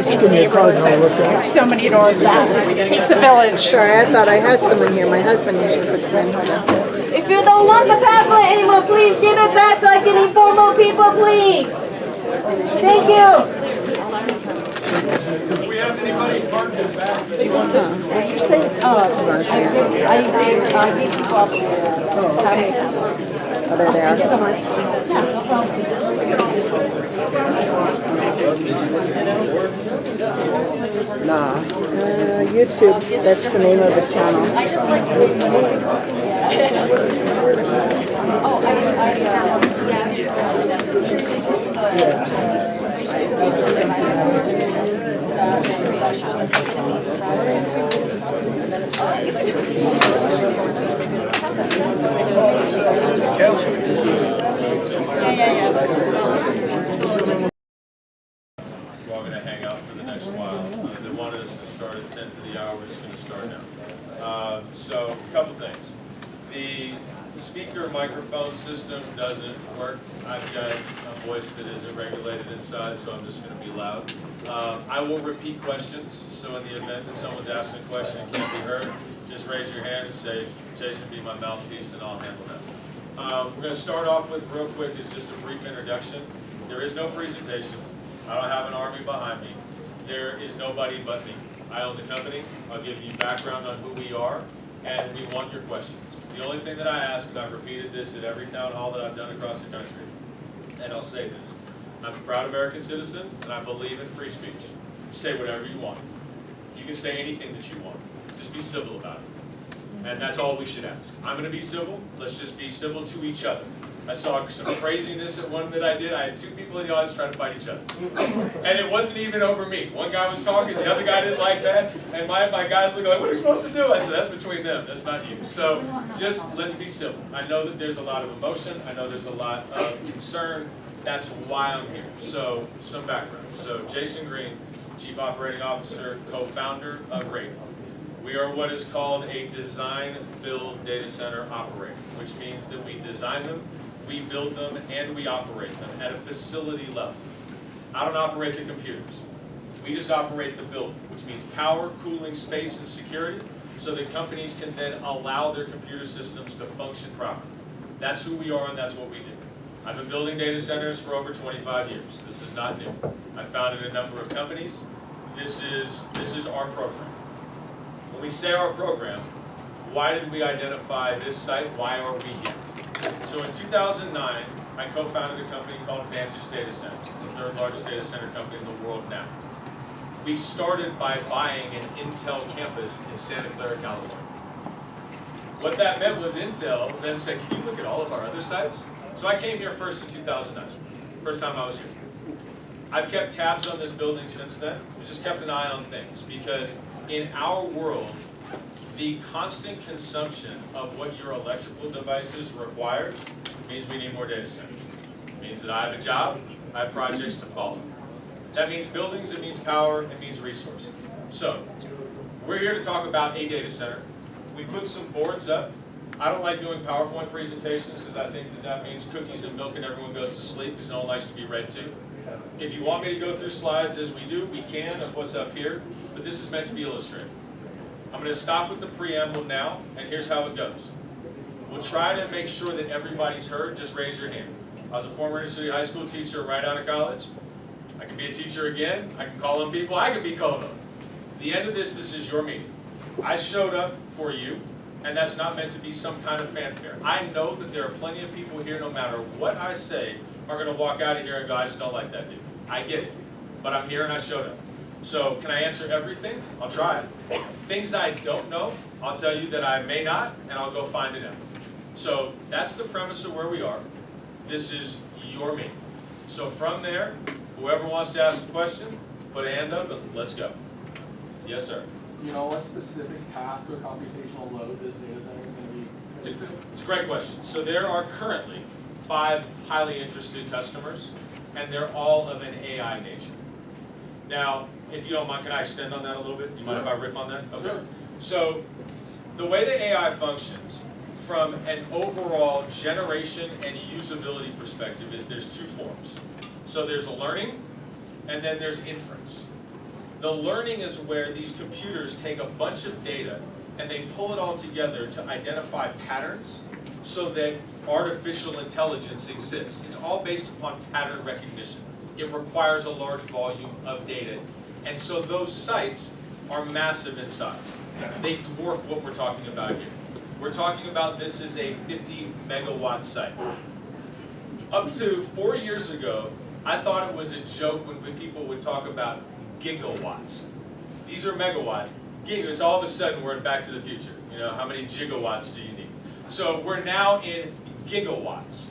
Just give me a card and I'll look at it. So many doors. It takes a village. Sorry, I thought I had some in here. My husband usually puts them in. Hold on. If you don't want the pamphlet anymore, please give it back so I can inform more people, please. Thank you. If we have anybody parked in the back, What did you say? I gave you coffee. Oh, okay. Oh, there they are. Thank you so much. Nah. YouTube, that's the name of the channel. We're going to hang out for the next while. They wanted us to start at 10 to the hour. We're just going to start now. So, a couple things. The speaker microphone system doesn't work. I've got a voice that isn't regulated inside, so I'm just going to be loud. I will repeat questions, so in the event that someone's asking a question and can't be heard, just raise your hand and say, Jason, be my mouthpiece, and I'll handle that. We're going to start off with, real quick, is just a brief introduction. There is no presentation. I don't have an army behind me. There is nobody but me. I own the company. I'll give you background on who we are, and we want your questions. The only thing that I ask, and I've repeated this at every town hall that I've done across the country, and I'll say this, I'm a proud American citizen, and I believe in free speech. Say whatever you want. You can say anything that you want. Just be civil about it. And that's all we should ask. I'm going to be civil. Let's just be civil to each other. I saw some craziness at one that I did. I had two people in the audience trying to fight each other. And it wasn't even over me. One guy was talking, the other guy didn't like that, and my guys looked like, what are we supposed to do? I said, that's between them, that's not you. So just let's be civil. I know that there's a lot of emotion. I know there's a lot of concern. That's why I'm here. So some background. So Jason Green, Chief Operating Officer, co-founder of Radar. We are what is called a design, build data center operator, which means that we design them, we build them, and we operate them at a facility level. I don't operate the computers. We just operate the building, which means power, cooling, space, and security, so that companies can then allow their computer systems to function properly. That's who we are and that's what we do. I've been building data centers for over 25 years. This is not new. I founded a number of companies. This is our program. When we say our program, why did we identify this site? Why are we here? So in 2009, I co-founded a company called Vantage Data Centers. It's the third largest data center company in the world now. We started by buying an Intel campus in Santa Clara, California. What that meant was Intel then said, can you look at all of our other sites? So I came here first in 2009, first time I was here. I've kept tabs on this building since then. We just kept an eye on things because in our world, the constant consumption of what your electrical devices require means we need more data centers. It means that I have a job, I have projects to follow. That means buildings, it means power, it means resources. So, we're here to talk about a data center. We put some boards up. I don't like doing PowerPoint presentations because I think that means cookies and milk and everyone goes to sleep because no one likes to be read to. If you want me to go through slides as we do, we can of what's up here, but this is meant to be illustrative. I'm going to stop with the preamble now, and here's how it goes. We'll try to make sure that everybody's heard. Just raise your hand. I was a former inner city high school teacher right out of college. I can be a teacher again. I can call on people. I can be called on. At the end of this is your meeting. I showed up for you, and that's not meant to be some kind of fanfare. I know that there are plenty of people here, no matter what I say, are going to walk out of here and go, I just don't like that dude. I get it. But I'm here and I showed up. So can I answer everything? I'll try it. Things I don't know, I'll tell you that I may not, and I'll go find it out. So that's the premise of where we are. This is your meeting. So from there, whoever wants to ask a question, put a hand up and let's go. Yes, sir. You know what specific task or computational load this data center is going to be? It's a great question. So there are currently 5 highly interested customers, and they're all of an AI nature. Now, if you don't mind, can I extend on that a little bit? Do you mind if I riff on that? Okay. Sure. So the way that AI functions from an overall generation and usability perspective is there's 2 forms. So there's learning, and then there's inference. The learning is where these computers take a bunch of data and they pull it all together to identify patterns so that artificial intelligence exists. It's all based upon pattern recognition. It requires a large volume of data. And so those sites are massive in size. They dwarf what we're talking about here. We're talking about this as a 50 megawatt site. Up to 4 years ago, I thought it was a joke when people would talk about gigawatts. These are megawatts. It's all of a sudden we're in Back to the Future. You know, how many gigawatts do you need? So we're now in gigawatts.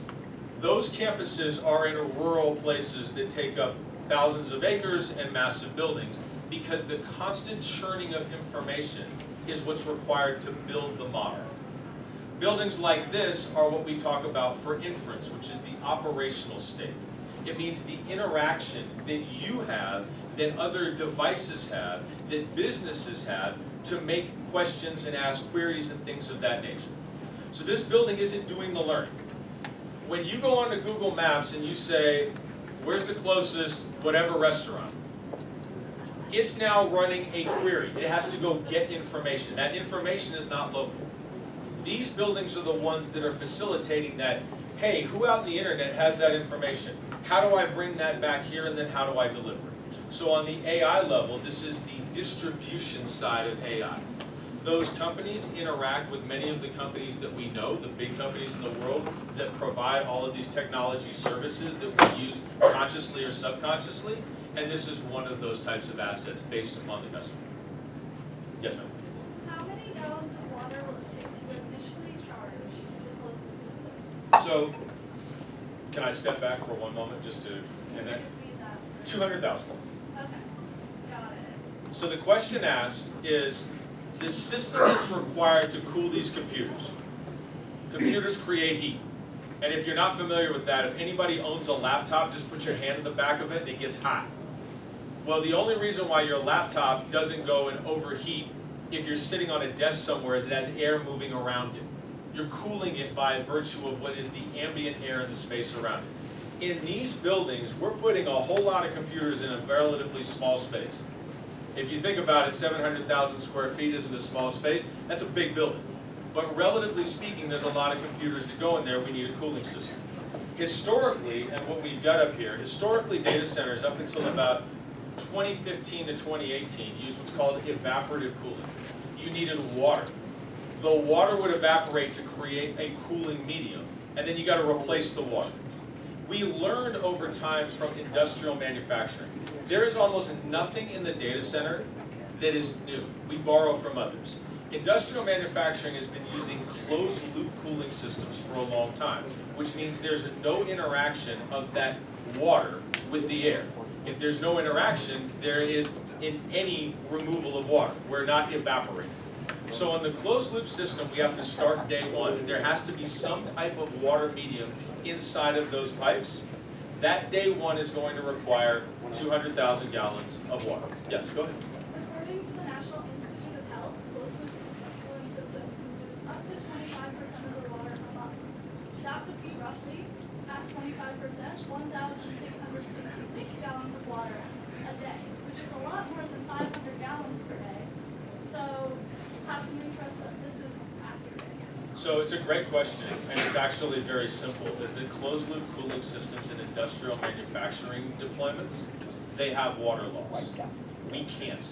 Those campuses are in rural places that take up thousands of acres and massive buildings because the constant churning of information is what's required to build the model. Buildings like this are what we talk about for inference, which is the operational state. It means the interaction that you have, that other devices have, that businesses have to make questions and ask queries and things of that nature. So this building isn't doing the learning. When you go onto Google Maps and you say, where's the closest whatever restaurant? It's now running a query. It has to go get information. That information is not local. These buildings are the ones that are facilitating that, hey, who out in the internet has that information? How do I bring that back here and then how do I deliver it? So on the AI level, this is the distribution side of AI. Those companies interact with many of the companies that we know, the big companies in the world that provide all of these technology services that we use consciously or subconsciously, and this is one of those types of assets based upon the customer. Yes, ma'am? How many gallons of water will it take to initially charge the closed-loop system? So, can I step back for one moment just to end that? 200,000. Okay, got it. So the question asked is, the system that's required to cool these computers. Computers create heat. And if you're not familiar with that, if anybody owns a laptop, just put your hand in the back of it and it gets hot. Well, the only reason why your laptop doesn't go and overheat if you're sitting on a desk somewhere is it has air moving around it. You're cooling it by virtue of what is the ambient air in the space around it. In these buildings, we're putting a whole lot of computers in a relatively small space. If you think about it, 700,000 square feet isn't a small space, that's a big building. But relatively speaking, there's a lot of computers that go in there, we need a cooling system. Historically, and what we've got up here, historically data centers up until about 2015 to 2018 used what's called evaporative cooling. You needed water. The water would evaporate to create a cooling medium, and then you got to replace the water. We learned over time from industrial manufacturing, there is almost nothing in the data center that is new. We borrow from others. Industrial manufacturing has been using closed-loop cooling systems for a long time, which means there's no interaction of that water with the air. If there's no interaction, there is in any removal of water. We're not evaporating. So in the closed-loop system, we have to start day one. There has to be some type of water medium inside of those pipes. That day one is going to require 200,000 gallons of water. Yes, go ahead. According to the National Institute of Health, closed-loop cooling systems can use up to 25% of the water a month. That would be roughly, at 25%, 1,666 gallons of water a day, which is a lot more than 500 gallons per day. So how can we trust that this is accurate? So it's a great question, and it's actually very simple, is that closed-loop cooling systems in industrial manufacturing deployments, they have water laws. We can't.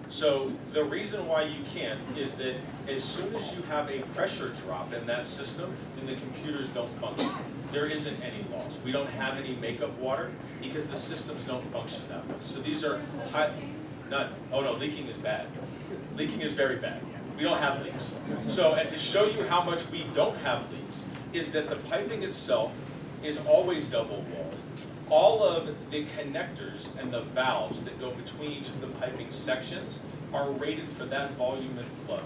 So the reason why you can't is that as soon as you have a pressure drop in that system, then the computers don't function. There isn't any loss. We don't have any makeup water because the systems don't function that much. So these are none. Oh no, leaking is bad. Leaking is very bad. We don't have leaks. So, and to show you how much we don't have leaks, is that the piping itself is always double walled. All of the connectors and the valves that go between each of the piping sections are rated for that volume and flow.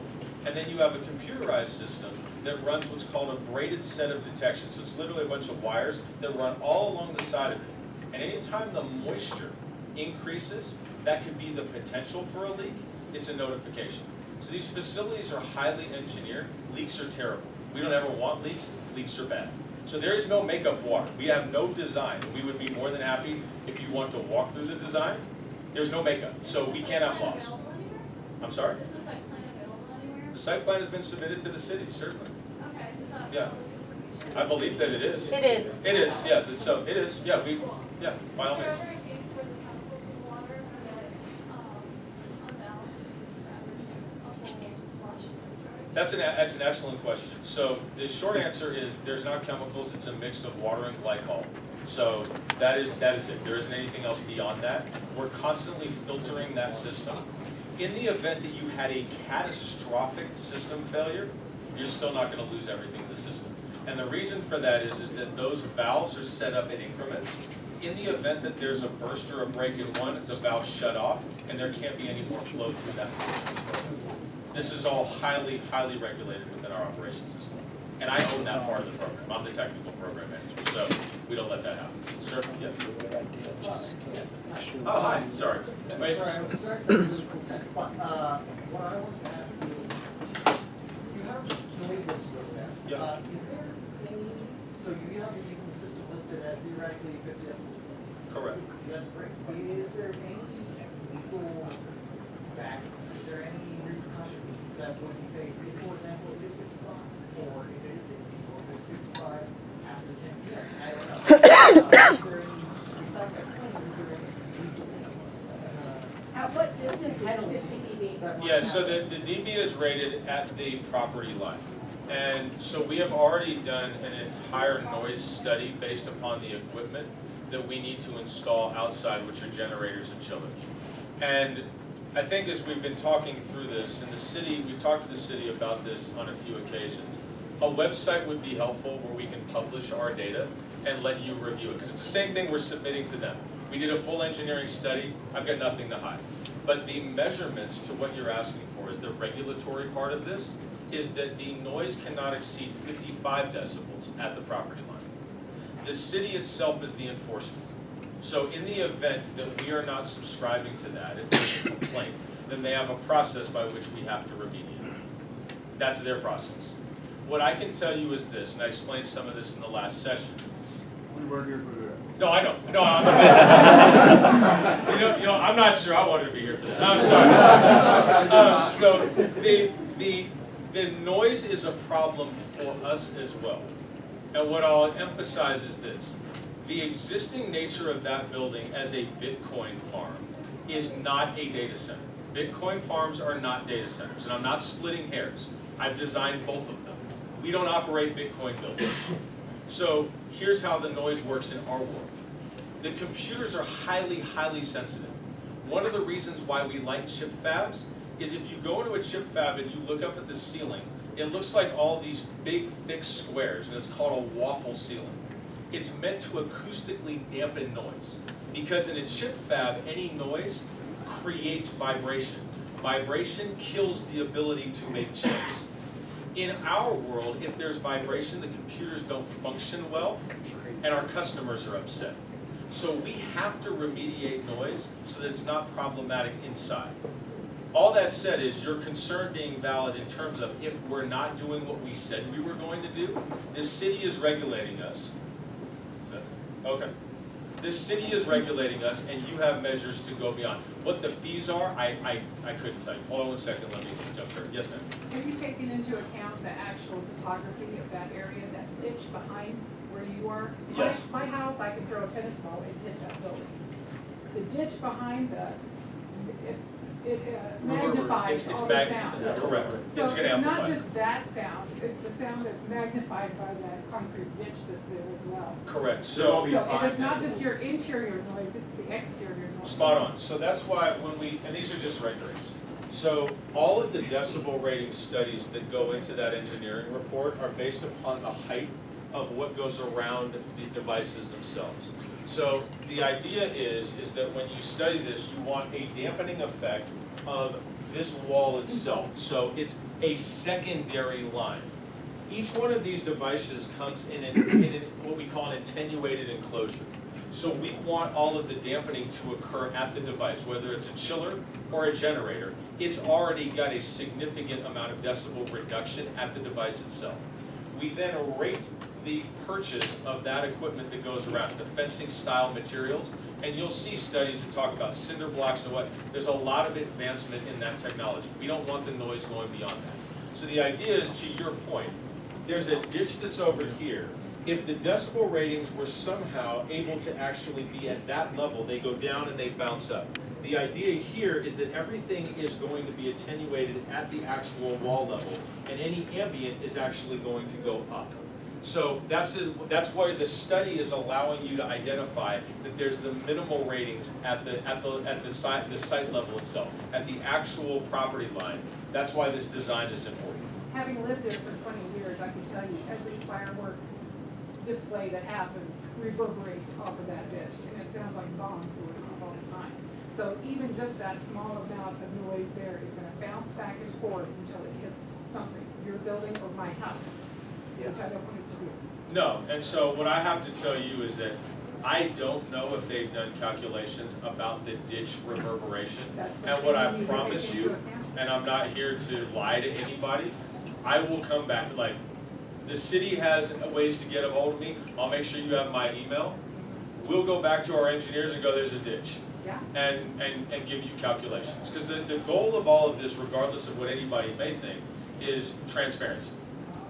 And then you have a computerized system that runs what's called a braided set of detection. So it's literally a bunch of wires that run all along the side of it. And anytime the moisture increases, that could be the potential for a leak. It's a notification. So these facilities are highly engineered. Leaks are terrible. We don't ever want leaks. Leaks are bad. So there is no makeup water. We have no design. We would be more than happy if you want to walk through the design. There's no makeup. So we can't have loss. I'm sorry? Is the site plan available anywhere? The site plan has been submitted to the city, certainly. Okay, is that Yeah. I believe that it is. It is. It is, yeah. So it is, yeah. Yeah, by all means. Is there ever a case where the chemicals in the water that unbalance a full flush? That's an excellent question. So the short answer is there's not chemicals, it's a mix of water and glycol. So that is it. There isn't anything else beyond that. We're constantly filtering that system. In the event that you had a catastrophic system failure, you're still not going to lose everything in the system. And the reason for that is that those valves are set up in increments. In the event that there's a burst or a break in one, the valves shut off, and there can't be any more flow through that portion. This is all highly, highly regulated within our operations system. And I own that part of the program. I'm the technical program manager, so we don't let that happen. Sir? Yes. Oh, hi, sorry. Wait. Sorry, I was distracted by the cool tech, but what I wanted to ask is, you have noise listed over there. Yeah. Is there any, so you have the system listed as theoretically 50 decibels? Correct. That's great. Is there any legal back, is there any repercussions that would be faced if, for example, it is 55, or if it is 60, or if it's 55 after 10 p.m.? I don't know. Is there any, besides this claim, is there any legal? At what distance is 50 dB? Yeah, so the dB is rated at the property line. And so we have already done an entire noise study based upon the equipment that we need to install outside, which are generators and chillers. And I think as we've been talking through this, in the city, we've talked to the city about this on a few occasions. A website would be helpful where we can publish our data and let you review it. Because it's the same thing we're submitting to them. We did a full engineering study. I've got nothing to hide. But the measurements to what you're asking for is the regulatory part of this, is that the noise cannot exceed 55 decibels at the property line. The city itself is the enforcement. So in the event that we are not subscribing to that, if there's a complaint, then they have a process by which we have to remediate. That's their process. What I can tell you is this, and I explained some of this in the last session. weren't here for that. No, I know. No, I'm you know, I'm not sure I wanted to be here for that. No, I'm sorry. So the noise is a problem for us as well. And what I'll emphasize is this. The existing nature of that building as a Bitcoin farm is not a data center. Bitcoin farms are not data centers, and I'm not splitting hairs. I've designed both of them. We don't operate Bitcoin buildings. So here's how the noise works in our world. The computers are highly, highly sensitive. One of the reasons why we like chip fabs is if you go into a chip fab and you look up at the ceiling, it looks like all these big, thick squares, and it's called a waffle ceiling. It's meant to acoustically dampen noise. Because in a chip fab, any noise creates vibration. Vibration kills the ability to make chips. In our world, if there's vibration, the computers don't function well, and our customers are upset. So we have to remediate noise so that it's not problematic inside. All that said is your concern being valid in terms of if we're not doing what we said we were going to do, this city is regulating us. Okay. This city is regulating us, and you have measures to go beyond. What the fees are, I couldn't tell you. Hold on 1 second, let me jump here. Yes, ma'am? Have you taken into account the actual topography of that area, that ditch behind where you are? Yes. My house, I can throw a tennis ball and hit that building. The ditch behind us, it magnifies all the sound. Correct. So It's going to it's not amplify. just that sound, it's the sound that's magnified by that concrete ditch that's there as well. Correct. So it is not just your interior noise, it's the exterior noise. Spot on. So that's why when and these are just renderings. So all of the decibel rating studies that go into that engineering report are based upon the height of what goes around the devices themselves. So the idea is that when you study this, you want a dampening effect of this wall itself. So it's a secondary line. Each one of these devices comes in what we call an attenuated enclosure. So we want all of the dampening to occur at the device, whether it's a chiller or a generator. It's already got a significant amount of decibel reduction at the device itself. We then rate the purchase of that equipment that goes around, the fencing style materials, and you'll see studies that talk about cinder blocks and what. There's a lot of advancement in that technology. We don't want the noise going beyond that. So the idea is, to your point, there's a ditch that's over here. If the decibel ratings were somehow able to actually be at that level, they go down and they bounce up. The idea here is that everything is going to be attenuated at the actual wall level, and any ambient is actually going to go up. So that's why the study is allowing you to identify that there's the minimal ratings at the site level itself, at the actual property line. That's why this design is important. Having lived there for 20 years, I can tell you every firework display that happens reverberates off of that ditch, and it sounds like bombs going off all the time. So even just that small amount of noise there is going to bounce back and forth until it hits something, your building or my house, which I don't want it to do. No, and so what I have to tell you is that I don't know if they've done calculations about the ditch reverberation. And what I promise you, and I'm not here to lie to anybody, I will come back, like, the city has ways to get a hold of me. I'll make sure you have my email. We'll go back to our engineers and go, there's a ditch. Yeah. And give you calculations. Because the goal of all of this, regardless of what anybody may think, is transparency.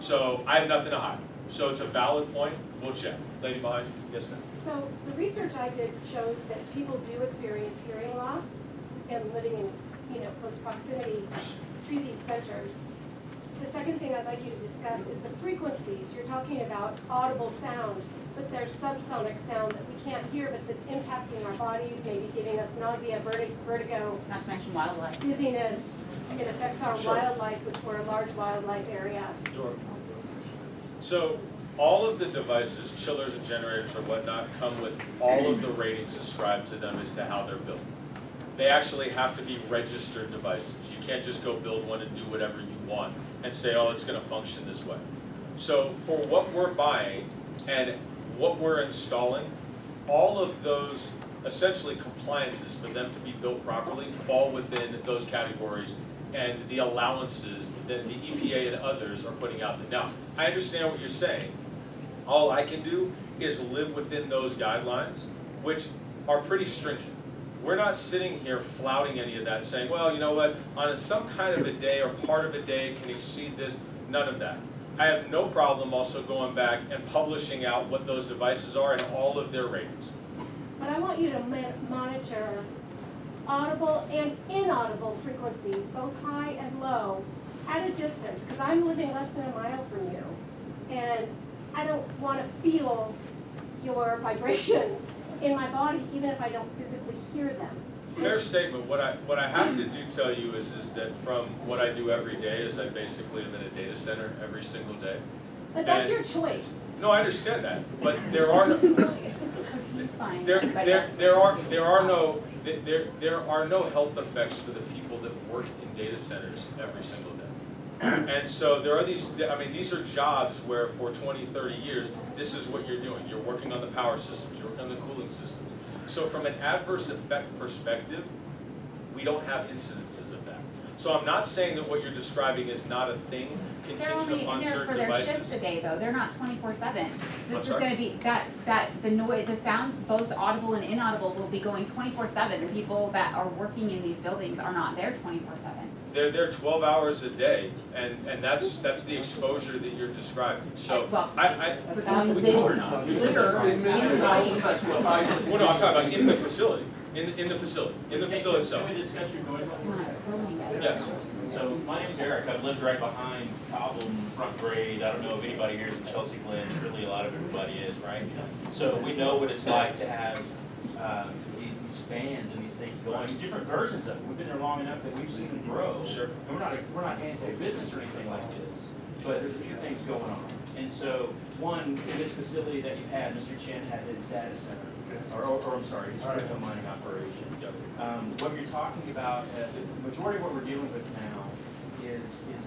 So I have nothing to hide. So it's a valid point. We'll check. Lady behind you. Yes, ma'am. So the research I did shows that people do experience hearing loss and living in, close proximity to these centers. The second thing I'd like you to discuss is the frequencies. You're talking about audible sound, but there's subsonic sound that we can't hear, but that's impacting our bodies, maybe giving us nausea, vertigo, not to mention wildlife, dizziness. It affects our Sure. wildlife, which we're a large wildlife area. Sure. So all of the devices, chillers and generators or whatnot, come with all of the ratings ascribed to them as to how they're built. They actually have to be registered devices. You can't just go build one and do whatever you want and say, oh, it's going to function this way. So for what we're buying and what we're installing, all of those essentially compliances for them to be built properly fall within those categories and the allowances that the EPA and others are putting out there. Now, I understand what you're saying. All I can do is live within those guidelines, which are pretty stringent. We're not sitting here flouting any of that, saying, well, you know what, on some kind of a day or part of a day can exceed this, none of that. I have no problem also going back and publishing out what those devices are and all of their ratings. But I want you to monitor audible and inaudible frequencies, both high and low, at a distance, because I'm living less than a mile from you, and I don't want to feel your vibrations in my body, even if I don't physically hear them. Fair statement. What I have to do tell you is that from what I do every day is I basically am in a data center every single day. But that's your choice. No, I understand that, but there are no there are no health effects for the people that work in data centers every single day. And so there are these, I mean, these are jobs where for 20, 30 years, this is what you're doing. You're working on the power systems, you're working on the cooling systems. So from an adverse effect perspective, we don't have incidences of that. So I'm not saying that what you're describing is not a thing contingent upon certain devices. They're only in there for their shifts a day though, they're not 24/7. This is sorry? gonna be, the noise, the sounds, both audible and inaudible will be going 24/7. The people that are working in these buildings are not there 24/7. They're there 12 hours a day, and that's the exposure that you're describing. So Well, well, no, I'm talking about in the facility, in the facility itself. Can we discuss your noise level? Yes. So my name's Eric. I've lived right behind Cobham, Front Grade. I don't know if anybody here is in Chelsea Glen. Surely a lot of everybody is, right? So we know what it's like to have these fans and these things going. Different versions of it. We've been there long enough that we've seen them grow. Sure. And we're not anti-business or anything like this, but there's a few things going on. And so one, in this facility that you've had, Mr. Chen had his data center, or I'm sorry, his crypto mining operation. What you're talking about, the majority of what we're dealing with now is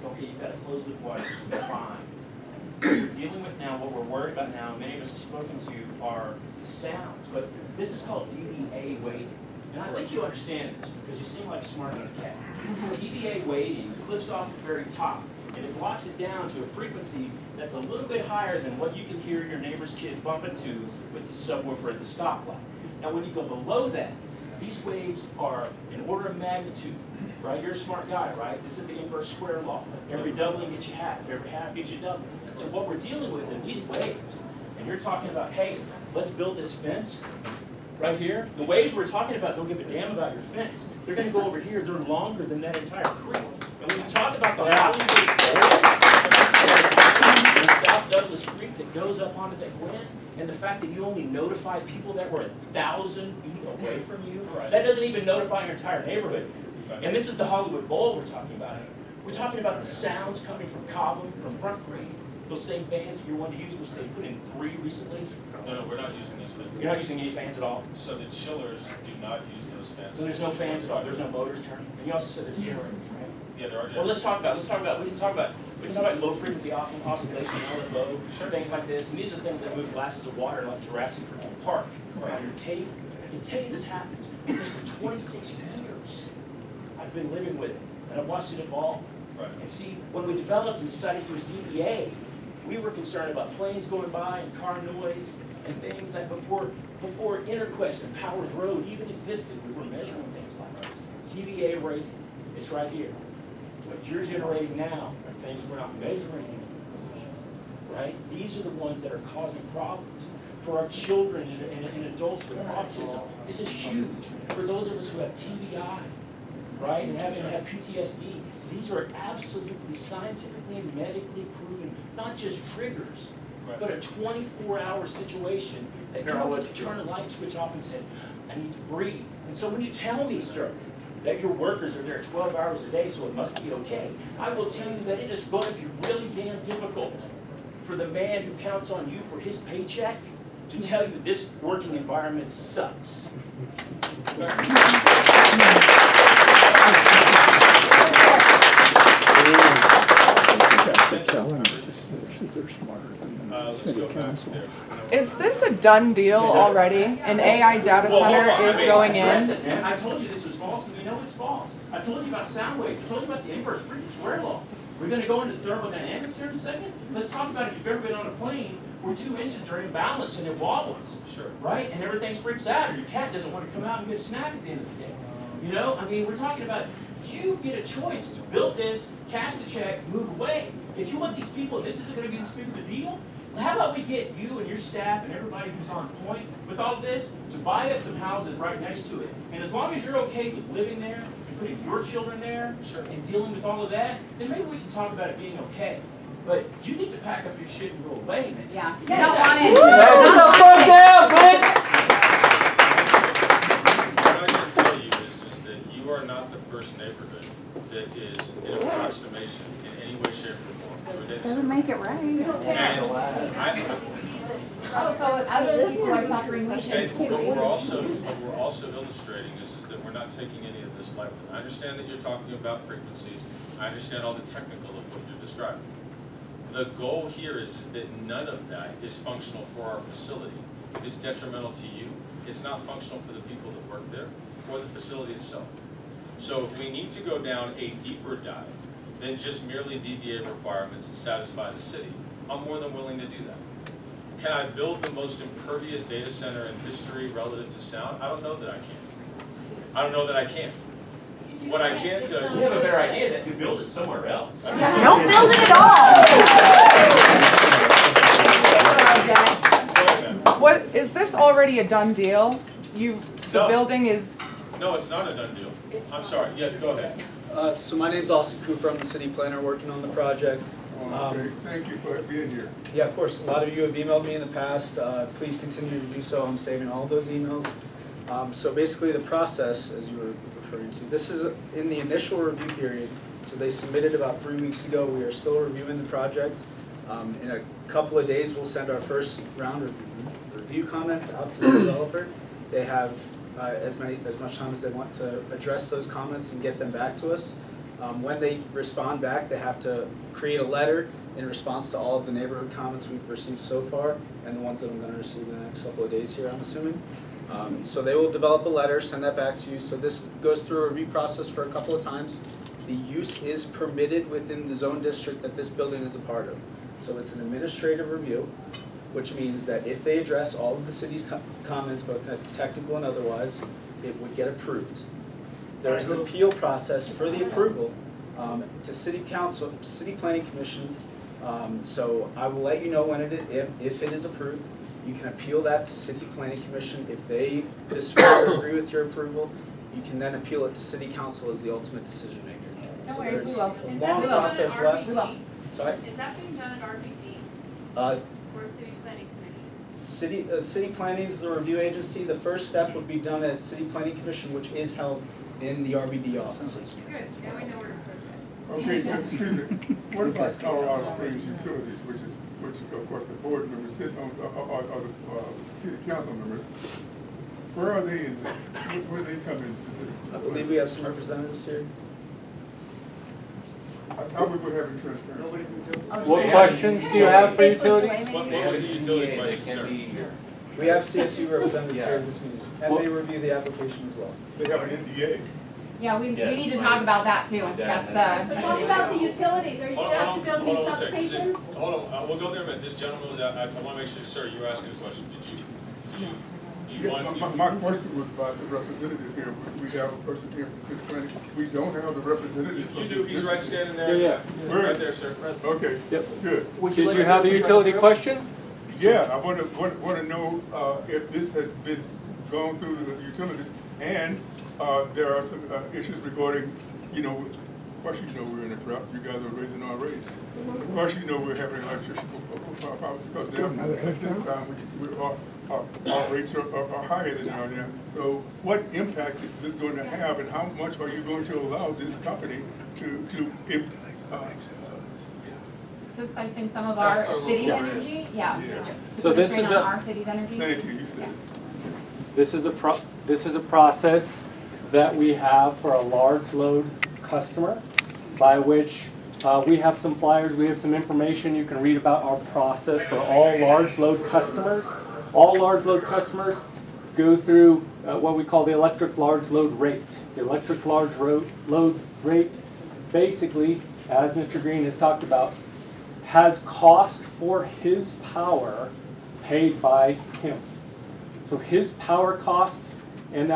okay, you've got a closed loop water system, fine. What we're dealing with now, what we're worried about now, many of us have spoken to, are the sounds. But this is called DBA weighting. And I think you understand this because you seem like a smart enough cat. DBA weighting clips off the very top, and it blocks it down to a frequency that's a little bit higher than what you can hear your neighbor's kid bump into with the subwoofer at the stoplight. Now when you go below that, these waves are an order of magnitude, right? You're a smart guy, right? This is the inverse square law. Every doubling gets you half, every half gets you double. So what we're dealing with in these waves, and you're talking about, hey, let's build this fence right here. The waves we're talking about don't give a damn about your fence. They're going to go over here. They're longer than that entire creek. And when you talk about the South Douglas Creek that goes up onto that Glen, and the fact that you only notified people that were 1,000 feet away from you, that doesn't even notify your entire neighborhood. And this is the Hollywood Bowl we're talking about. We're talking about the sounds coming from Cobham, from Front Grade. Those same fans that you're wanting to use, which they put in 3 recently. No, we're not using these fans. You're not using any fans at all? So the chillers do not use those fans. So there's no fans at all, there's no motors turning? And you also said there's generators, right? Yeah, there are generators. Well, we can talk about low frequency oscillation, LFO, things like this. And these are the things that move glasses of water like Jurassic Park on your table. I can tell you this happens because for 26 years I've been living with it and I've watched it evolve. Right. And see, when we developed and decided to use DBA, we were concerned about planes going by and car noise and things that before Interquest and Powers Road even existed, we were measuring things like this. DBA rating, it's right here. What you're generating now are things we're not measuring anymore, right? These are the ones that are causing problems for our children and adults with autism. This is huge. For those of us who have TBI, right, and having to have PTSD, these are absolutely scientifically and medically proven, not just triggers, but a 24-hour situation that you don't get to turn a light switch off and say, I need to breathe. And so when you tell me, sir, that your workers are there 12 hours a day, so it must be okay, I will tell you that it is going to be really damn difficult for the man who counts on you for his paycheck to tell you this working environment sucks. Tell them just that they're smarter than the city council. Is this a done deal already? An AI data center is going in? I told you this was false, and you know it's false. I told you about sound waves. I told you about the inverse frequency square law. We're going to go into thermodynamics here in a second. Let's talk about if you've ever been on a plane where two engines are imbalanced and it wobbles. Sure. Right? And everything freaks out, or your cat doesn't want to come out and get a snack at the end of the day. You know, I mean, we're talking about, you get a choice to build this, cash the check, move away. If you want these people, and this isn't going to be the spirit of the deal, well, how about we get you and your staff and everybody who's on point with all of this to buy up some houses right next to it. And as long as you're okay with living there and putting your children there and dealing with all of that, then maybe we can talk about it being okay. But you need to pack up your shit and go away, man. Yeah, you don't want it. Put the fuck down, bitch! What I can tell you is that you are not the first neighborhood that is in approximation in any way, shape, or form to a data Doesn't center. make it right. And Oh, so other people are suffering, we should and too. what we're also illustrating is that we're not taking any of this lightly. I understand that you're talking about frequencies. I understand all the technical of what you're describing. The goal here is that none of that is functional for our facility. If it's detrimental to you, it's not functional for the people that work there or the facility itself. So if we need to go down a deeper dive than just merely DBA requirements to satisfy the city, I'm more than willing to do that. Can I build the most impervious data center in history relative to sound? I don't know that I can. I don't know that I can. What I can tell you... We have a better idea that you build it somewhere else. Don't build it at all! What, is this already a done deal? The No. building is, No, it's not a done deal. I'm sorry. Yeah, go ahead. So my name's Austin Cooper. I'm the city planner working on the project. Okay, thank you for being here. Yeah, of course. A lot of you have emailed me in the past. Please continue to do so. I'm saving all of those emails. So basically the process, as you were referring to, this is in the initial review period. So they submitted about 3 weeks ago. We are still reviewing the project. In a couple of days, we'll send our first round of review comments out to the developer. They have as much time as they want to address those comments and get them back to us. When they respond back, they have to create a letter in response to all of the neighborhood comments we've received so far and the ones that I'm going to receive in the next couple of days here, I'm assuming. So they will develop a letter, send that back to you. So this goes through a review process for a couple of times. The use is permitted within the zone district that this building is a part of. So it's an administrative review, which means that if they address all of the city's comments, both technical and otherwise, it would get approved. There is an appeal process for the approval to City Council, City Planning Commission. So I will let you know when if it is approved. You can appeal that to City Planning Commission. If they disagree or agree with your approval, you can then appeal it to City Council as the ultimate decision maker. Don't So worry, there's we will. a long process left. We will. Sorry? Is that being done at RBD Uh, or City Planning Commission? City Planning is the review agency. The first step would be done at City Planning Commission, which is held in the RBD offices. Good, now we know where to put Okay, excuse me. What about Colorado Springs Utilities, which of course the board members sit on, or the city council members? Where are they in this? Where do they come in? I believe we have some representatives here. I thought we were having transparency. What questions do you have for utilities? What were the utility questions, sir? We have CSU representatives here in this meeting, and they review the application as well. They have an NDA. Yeah, we need to talk about that too. That's, So talk about the utilities, are you gonna have to build new Hold on a second. substations? Hold on, we'll go there in a minute. This gentleman was, I want to make sure, sir, you were asking a question. Do you want? My question was about the representative here. We have a person here from City Planning. We don't have the representative. You do, he's right standing there. Yeah. Right there, sir. Okay, good. Did you have a utility question? Yeah, I want to know if this has been gone through the utilities, and there are some issues regarding, of course we're in a drought. You guys are raising our rates. Of course we're having electricity problems because at this time our rates are higher than they are now. So what impact is this going to have, and how much are you going to allow this company to just I think some of our city's energy, yeah. So this is our city's energy. Thank you. You said This is a process that we have for a large load customer, by which we have some flyers, we have some information you can read about our process for all large load customers. All large load customers go through what we call the electric large load rate. The electric large load rate basically, as Mr. Green has talked about, has cost for his power paid by him. So his power costs and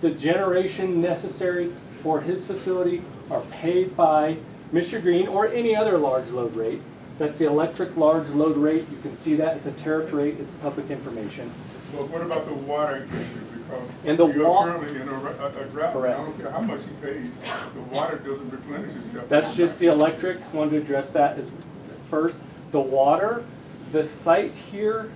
the generation necessary for his facility are paid by Mr. Green or any other large load rate. That's the electric large load rate. You can see that. It's a tariff rate. It's public information. Well, what about the water issue? Because And the you're wa- currently in a drought. Correct. I don't care how much he pays, the water doesn't replenish itself. That's just the electric. I wanted to address that as first. The water, the site here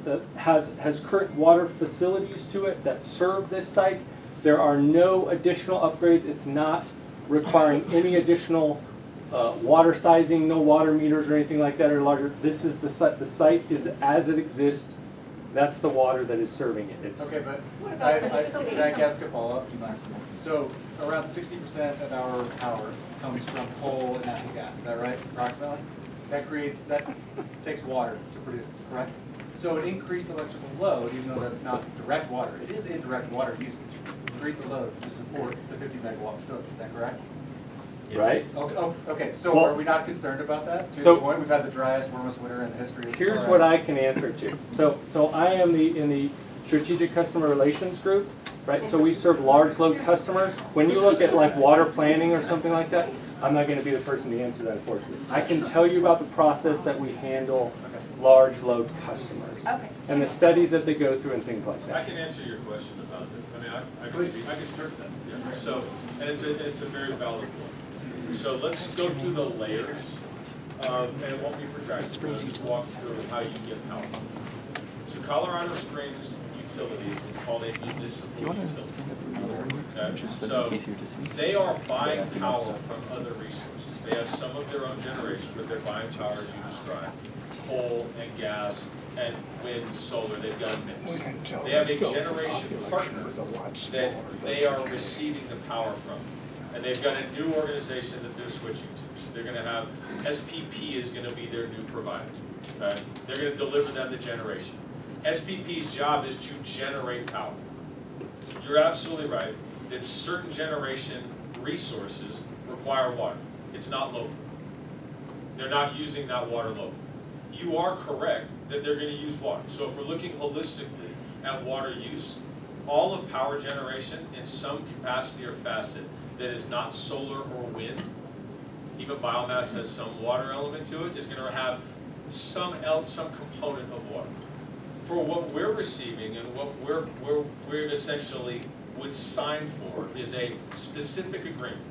that has current water facilities to it that serve this site. There are no additional upgrades. It's not requiring any additional water sizing, no water meters or anything like that or larger. This is the site. The site is as it exists. That's the water that is serving it. It's Okay, but What I about the can I ask a follow-up? So around 60% of our power comes from coal and natural gas, is that right, approximately? That takes water to produce, correct? So an increased electrical load, even though that's not direct water, it is indirect water usage. Create the load to support the 50 megawatt facility, is that correct? right. Okay, so Well, are we not concerned about that? To so- the point, we've had the driest, warmest winter in the history of. Here's what I can answer to. So I am in the strategic customer relations group, right? So we serve large load customers. When you look at like water planning or something like that, I'm not going to be the person to answer that, unfortunately. I can tell you about the process that we handle large load customers. Okay. And the studies that they go through and things like I that. can answer your question about this. I mean, I can start that. Yeah. So, and it's a very valid point. So let's go through the layers, and it won't be protracted. We'll just walk through how you get power. So Colorado Springs Utility is what's called a municipal utility. Okay? So they are buying power from other resources. They have some of their own generation, but they're buying power as you described. Coal and gas and wind, solar, they've got a mix. They have a generation partner that they are receiving the power from. And they've got a new organization that they're switching to. So they're going to have, SPP is going to be their new provider. Okay? They're going to deliver them the generation. SPP's job is to generate power. You're absolutely right that certain generation resources require water. It's not local. They're not using that water locally. You are correct that they're going to use water. So if we're looking holistically at water use, all of power generation in some capacity or facet that is not solar or wind, even biomass has some water element to it, is going to have some component of water. For what we're receiving and what we're essentially would sign for is a specific agreement.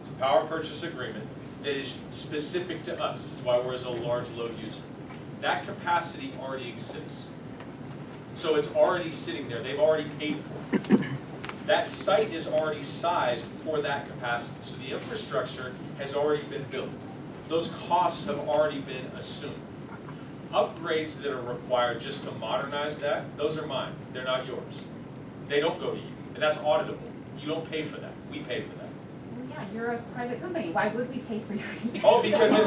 It's a power purchase agreement that is specific to us. That's why we're as a large load user. That capacity already exists. So it's already sitting there. They've already paid for it. That site is already sized for that capacity. So the infrastructure has already been built. Those costs have already been assumed. Upgrades that are required just to modernize that, those are mine. They're not yours. They don't go to you. And that's auditable. You don't pay for that. We pay for that. Yeah, you're a private company. Why would we pay for your? Because in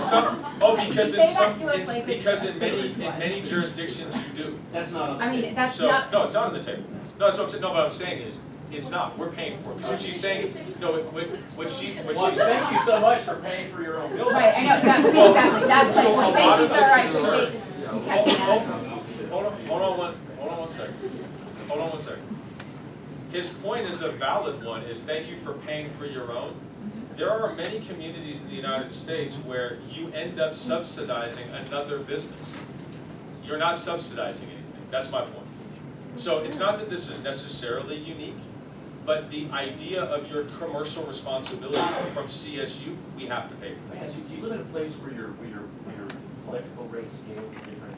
it's many jurisdictions you do. That's not on the I mean, table. that's So, not. no, it's not on the table. No, that's what I'm saying. No, what I'm saying is, it's not. We're paying for it. Because what she's saying, no, what she's Well, saying. thank you so much for paying for your own building. Right, I know, that's Well, exactly, that's so my a point. lot Thank you, of sir, I the concern- appreciate you catching that. Hold on one second. His point is a valid one, is thank you for paying for your own. There are many communities in the United States where you end up subsidizing another business. You're not subsidizing anything. That's my point. So it's not that this is necessarily unique, but the idea of your commercial responsibility from CSU, we have to pay for that. Do you live in a place where your electrical rate scale is different?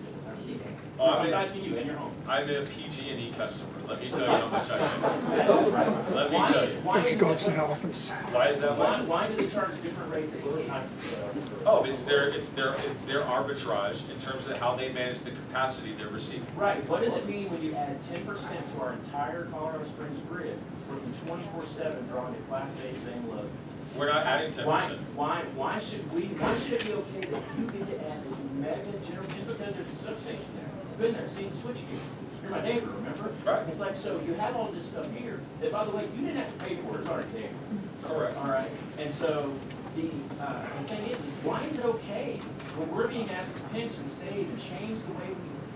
I'm asking you, in your home. I'm a PG&E customer. Let me tell you how much I pay. Let me tell you. Thanks, goats and elephants. Why is that? Why do they charge different rates at different times? Oh, it's their arbitrage in terms of how they manage the capacity they're receiving. Right. What does it mean when you add 10% to our entire Colorado Springs grid, working 24/7, drawing a Class A same load? We're not adding 10%. Why should it be okay that you get to add this mega general just because there's a substation there? I've been there, seen the switch gear. You're my neighbor, remember? Right. It's like, so you have all this stuff here that, by the way, you didn't have to pay for it, it's already there. Correct. All right. And so the thing is, why is it okay when we're being asked to pinch and save and change the way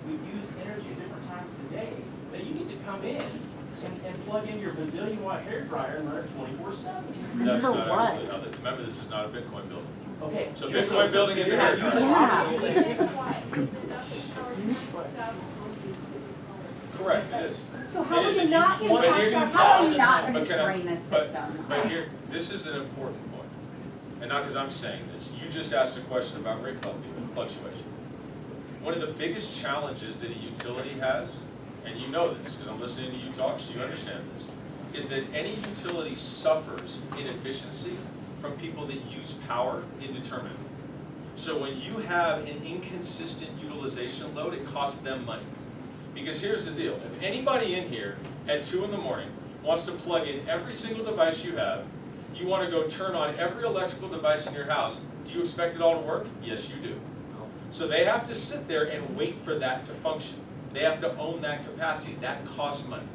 we use energy at different times of the day, that you need to come in and plug in your bazillion-watt hairdryer and run it 24/7? That's not actually how they, remember, this is not a Bitcoin building. Okay. So Bitcoin building is a hairdryer. Correct, it is. So how It is would a you not huge- but impact here- our How are you not But gonna can I- drain this but- system? But here, this is an important point, and not because I'm saying this, you just asked a question about rate fluctuation. One of the biggest challenges that a utility has, and you know this, because I'm listening to you talk, so you understand this, is that any utility suffers inefficiency from people that use power indeterminately. So when you have an inconsistent utilization load, it costs them money. Because here's the deal, if anybody in here at 2 in the morning wants to plug in every single device you have, you want to go turn on every electrical device in your house, do you expect it all to work? Yes, you do. So they have to sit there and wait for that to function. They have to own that capacity. That costs money.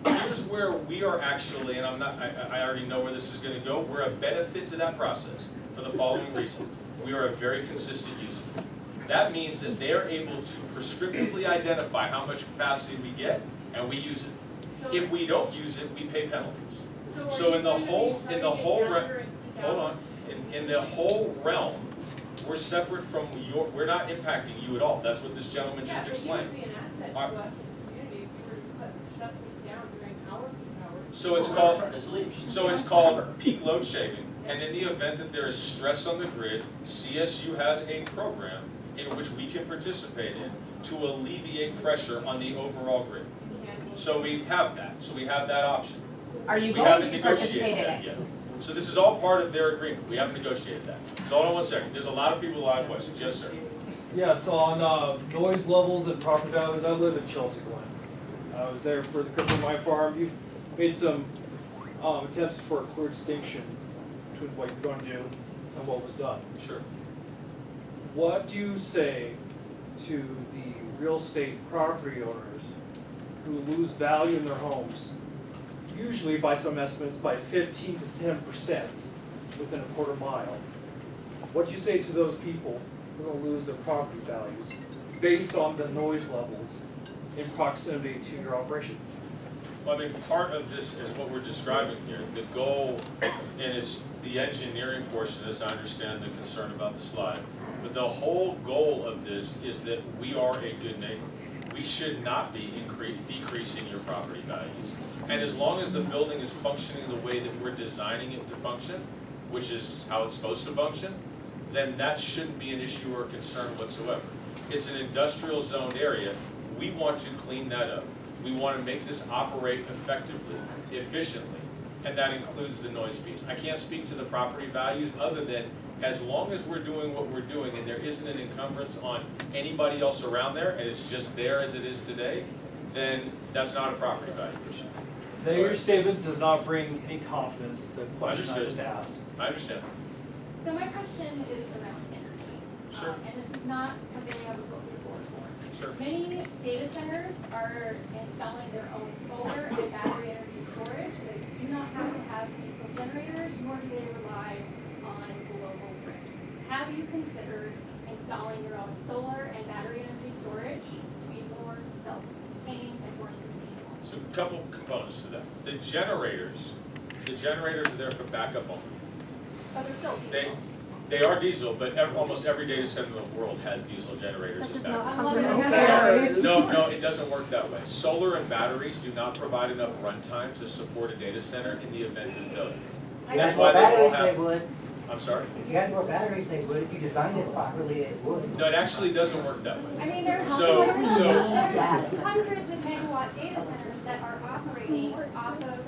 Here's where we are actually, and I already know where this is going to go, we're a benefit to that process for the following reason. We are a very consistent user. That means that they're able to prescriptively identify how much capacity we get, and we use it. If we don't use it, we pay penalties. So in the whole realm, we're separate from we're not impacting you at all. That's what this gentleman just explained. So it's called peak load shaving, and in the event that there is stress on the grid, CSU has a program in which we can participate in to alleviate pressure on the overall grid. So we have that. So we have that option. Are you We going haven't to participate in negotiated that it? yet. So this is all part of their agreement. We haven't negotiated that. So hold on one second. There's a lot of people with a lot of questions. Yes, sir. Yeah, so on noise levels and property values, I live in Chelsea, Glen. I was there for the Crypto Mine Farm. You made some attempts for a clear distinction between what you're going to do and what was done. Sure. What do you say to the real estate property owners who lose value in their homes, usually by some estimates by 15 to 10% within a quarter mile? What do you say to those people who are going to lose their property values based on the noise levels in proximity to your operation? Well, I mean, part of this is what we're describing here. The goal, and it's the engineering portion of this, I understand the concern about the slide. But the whole goal of this is that we are a good neighbor. We should not be decreasing your property values. And as long as the building is functioning the way that we're designing it to function, which is how it's supposed to function, then that shouldn't be an issue or concern whatsoever. It's an industrial zoned area. We want to clean that up. We want to make this operate effectively, efficiently, and that includes the noise piece. I can't speak to the property values other than as long as we're doing what we're doing and there isn't an encumbrance on anybody else around there and it's just there as it is today, then that's not a property value issue. Now, your statement does not bring any confidence to the question I just asked. I understand. So my question is around energy. Sure. And this is not something we have a poster board for. Sure. Many data centers are installing their own solar and battery energy storage. They do not have to have diesel generators, nor do they rely on the local grid. Have you considered installing your own solar and battery energy storage to be more self-contained and more sustainable? So a couple components to that. The generators are there for backup only. But they're still diesel. They are diesel, but almost every data center in the world has diesel generators as backup. No, it doesn't work that way. Solar and batteries do not provide enough runtime to support a data center in the event of failure. That's why they all have. They would. I'm sorry? If you had more batteries, they would. If you designed it properly, it would. No, it actually doesn't work that way. I mean, there's So- hundreds of megawatt data centers that are operating off of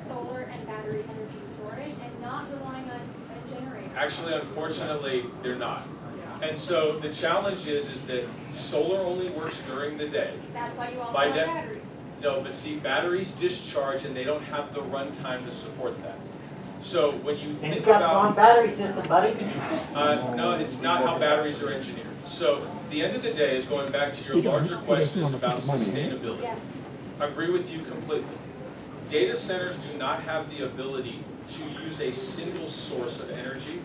solar and battery energy storage and not relying on a generator. Actually, unfortunately, they're not. And so the challenge is that solar only works during the day. That's why you also By have de- batteries. No, but see, batteries discharge and they don't have the runtime to support that. So when you And think you've got a about... strong battery system, buddy. No, it's not how batteries are engineered. So the end of the day is going back to your larger question is about sustainability. Yes. I agree with you completely. Data centers do not have the ability to use a single source of energy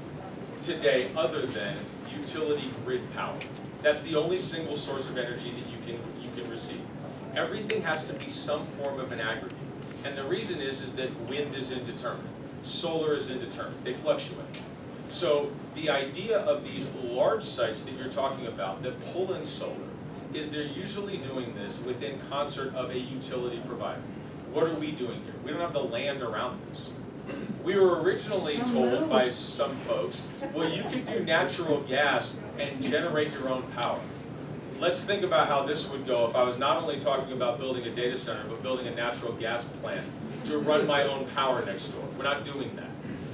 today other than utility grid power. That's the only single source of energy that you can receive. Everything has to be some form of an aggregate. And the reason is that wind is indeterminate, solar is indeterminate, they fluctuate. So the idea of these large sites that you're talking about that pull in solar is they're usually doing this within concert of a utility provider. What are we doing here? We don't have the land around this. We were originally told by some folks, well, you could do natural gas and generate your own power. Let's think about how this would go if I was not only talking about building a data center, but building a natural gas plant to run my own power next door. We're not doing that.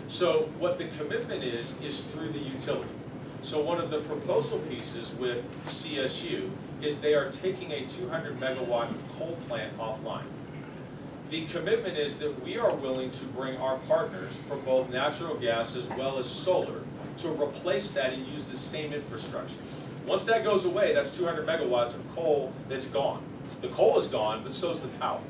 So what the commitment is through the utility. So one of the proposal pieces with CSU is they are taking a 200 megawatt coal plant offline. The commitment is that we are willing to bring our partners for both natural gas as well as solar to replace that and use the same infrastructure. Once that goes away, that's 200 megawatts of coal that's gone. The coal is gone, but so is the power.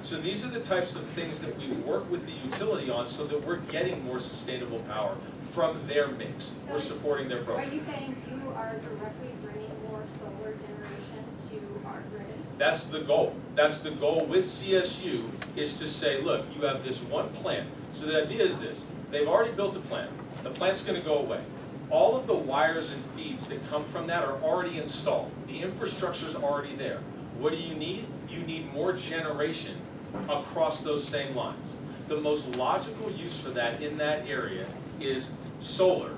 So these are the types of things that we work with the utility on so that we're getting more sustainable power from their mix. We're supporting their program. Are you saying you are directly bringing more solar generation to our grid? That's the goal. That's the goal with CSU, is to say, look, you have this one plant. So the idea is this: they've already built a plant. The plant's going to go away. All of the wires and feeds that come from that are already installed. The infrastructure's already there. What do you need? You need more generation across those same lines. The most logical use for that in that area is solar,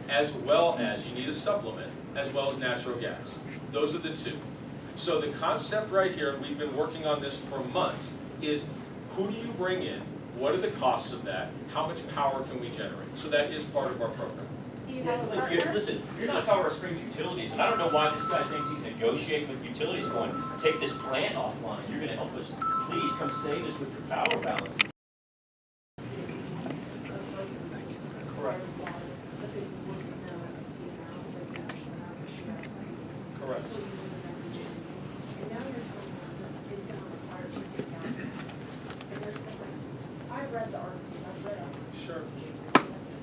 as well as, you need a supplement, as well as natural gas. Those are the two. So the concept right here, and we've been working on this for months, is who do you bring in? What are the costs of that? How much power can we generate? So that is part of our program. Do you have a Look, partner? listen, you're not Colorado Springs Utilities, and I don't know why this guy thinks he's negotiating with utilities going, take this plant offline, you're gonna help us. Please come save us with your power balance. Correct. Correct. And now you're telling us that it's gonna require checking down. And there's different, I've read the articles, I've read them. Sure.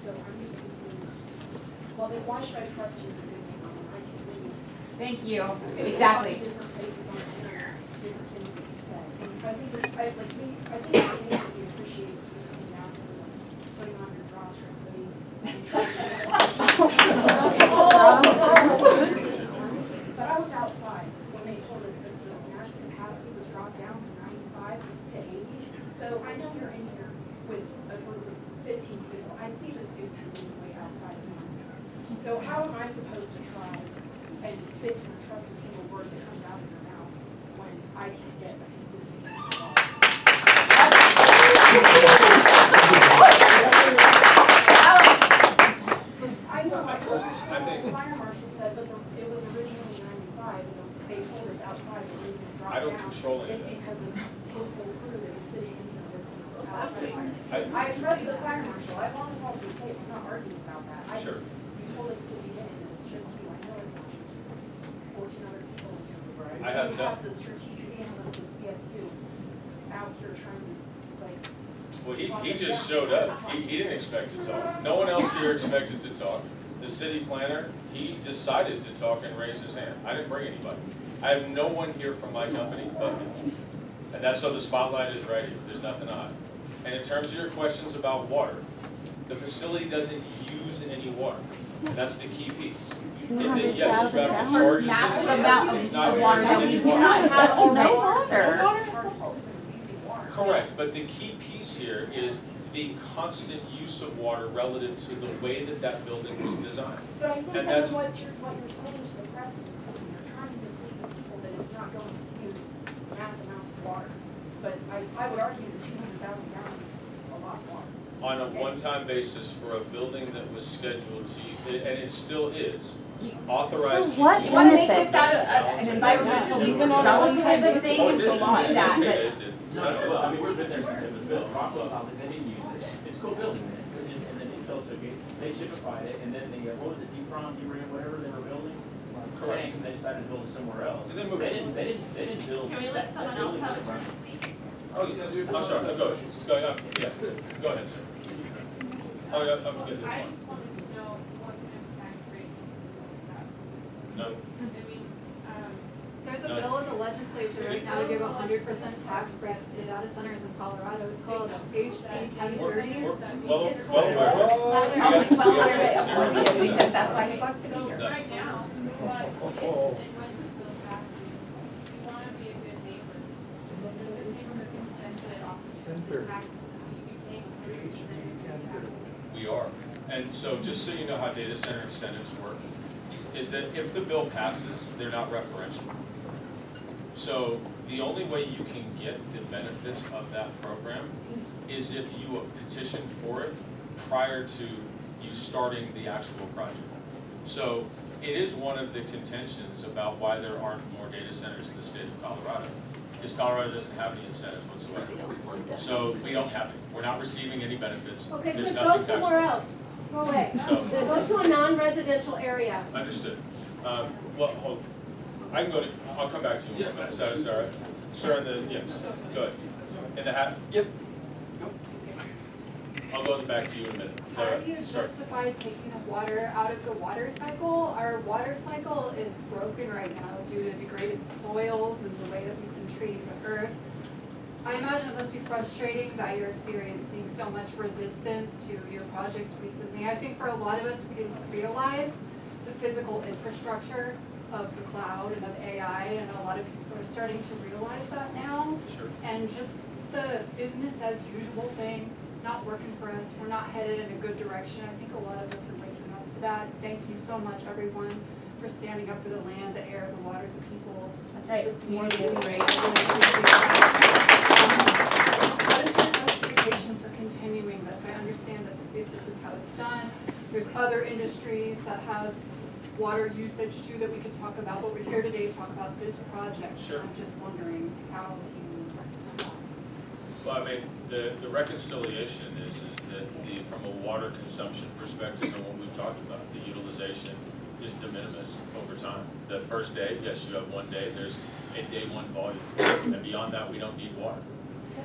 So I'm just confused. Well, then why should I trust you to do it? I can read. Thank you. All Exactly. the different places on the internet, different things that you say. And I think it's, I think it needs to be appreciated for you coming down here and putting on your drawstring hoodie. and trying to get us- But I was outside when they told us that the max capacity was dropped down from 95 to 80. So I know you're in here with a group of 15 people. I see the suits that you wait outside of me. So how am I supposed to try and sit here and trust a single word that comes out of your mouth when I can't get a consistent answer at all? I know, the fire marshal said, but it was originally 95, and they told us outside the reason it dropped I don't down control any is of that. because of his whole crew that was sitting in here with outside. I trust the fire marshal, I want us all to be safe, I'm not arguing about that. I Sure. just, you told us at the beginning that it's just you, I know it's not just you, 14 other people in here. I have You no- have the strategic analyst of CSU out here trying to, like. Well, he just showed up. He didn't expect to talk. No one else here expected to talk. The city planner, he decided to talk and raise his hand. I didn't bring anybody. I have no one here from my company but me. And that's so the spotlight is right here. There's nothing on it. And in terms of your questions about water, the facility doesn't use any water. That's the key piece. Is that yes, you have to charge a Massive system. amount It's of not water that using we any do not have already. Correct, but the key piece here is the constant use of water relative to the way that that building was designed. But I think And that's that's, what you're saying to the press is that you're trying to mislead the people that it's not going to use mass amounts of water. But I would argue that 200,000 gallons is a lot of water. on a one-time basis for a building that was scheduled to, and it still is, authorized. You want to make this out of an environmental relativism thing, Oh, it it's did, a lot of that, it did. No, well, I mean, we've been there since it was built. Rockwell, they didn't use it. It's a cool building, man. And then Intel took it, they chipified it, and then the, what was it, DRAM, whatever they were building? Tank, and they decided to build it somewhere else. And then moved They it. didn't build. Can we let someone else have a chance to speak? Oh, yeah, I'm sorry, go ahead, yeah, go ahead, sir. Oh, yeah, I'm good, that's I fine. just wanted to know what None. There's a bill in the legislature right now to give 100% tax breaks to data centers in Colorado. It's called HB 1030. Well, It's well, called- Well, of course he is, because that's why he wants to be here. Right now, but if and when this bill passes, we want to be a good neighbor. This is from the consensus tax, you paying 100%. We are. And so just so you know how data center incentives work, is that if the bill passes, they're not referential. So the only way you can get the benefits of that program is if you petition for it prior to you starting the actual project. So it is one of the contentions about why there aren't more data centers in the state of Colorado, because Colorado doesn't have any incentives whatsoever. So we don't have it. We're not receiving any benefits. Okay, There's so go nothing taxable. somewhere else. Go away. So- Go to a non-residential area. Understood. Well, hold, I can go to, I'll come back to you in a minute. Is that all right? Sir, in the, yes, go ahead. In the hat? Yep. I'll go back to you in a minute. Is that all How right? do you Sir. justify taking the water out of the water cycle? Our water cycle is broken right now due to degraded soils and the way that we've been treating the earth. I imagine it must be frustrating that you're experiencing so much resistance to your projects recently. I think for a lot of us, we didn't realize the physical infrastructure of the cloud and of AI, and a lot of people are starting to realize that now. Sure. And just the business as usual thing, it's not working for us. We're not headed in a good direction. I think a lot of us are waking up to that. Thank you so much, everyone, for standing up for the land, the air, the water, the people. That's right. This community. Great. What is your justification for continuing this? I understand that this is how it's done. There's other industries that have water usage too that we could talk about, but we're here today to talk about this project. Sure. I'm just wondering how you. Well, I mean, the reconciliation is that from a water consumption perspective and what we've talked about, the utilization is de minimis over time. The first day, yes, you have one day, there's a day one volume. And beyond that, we don't need water.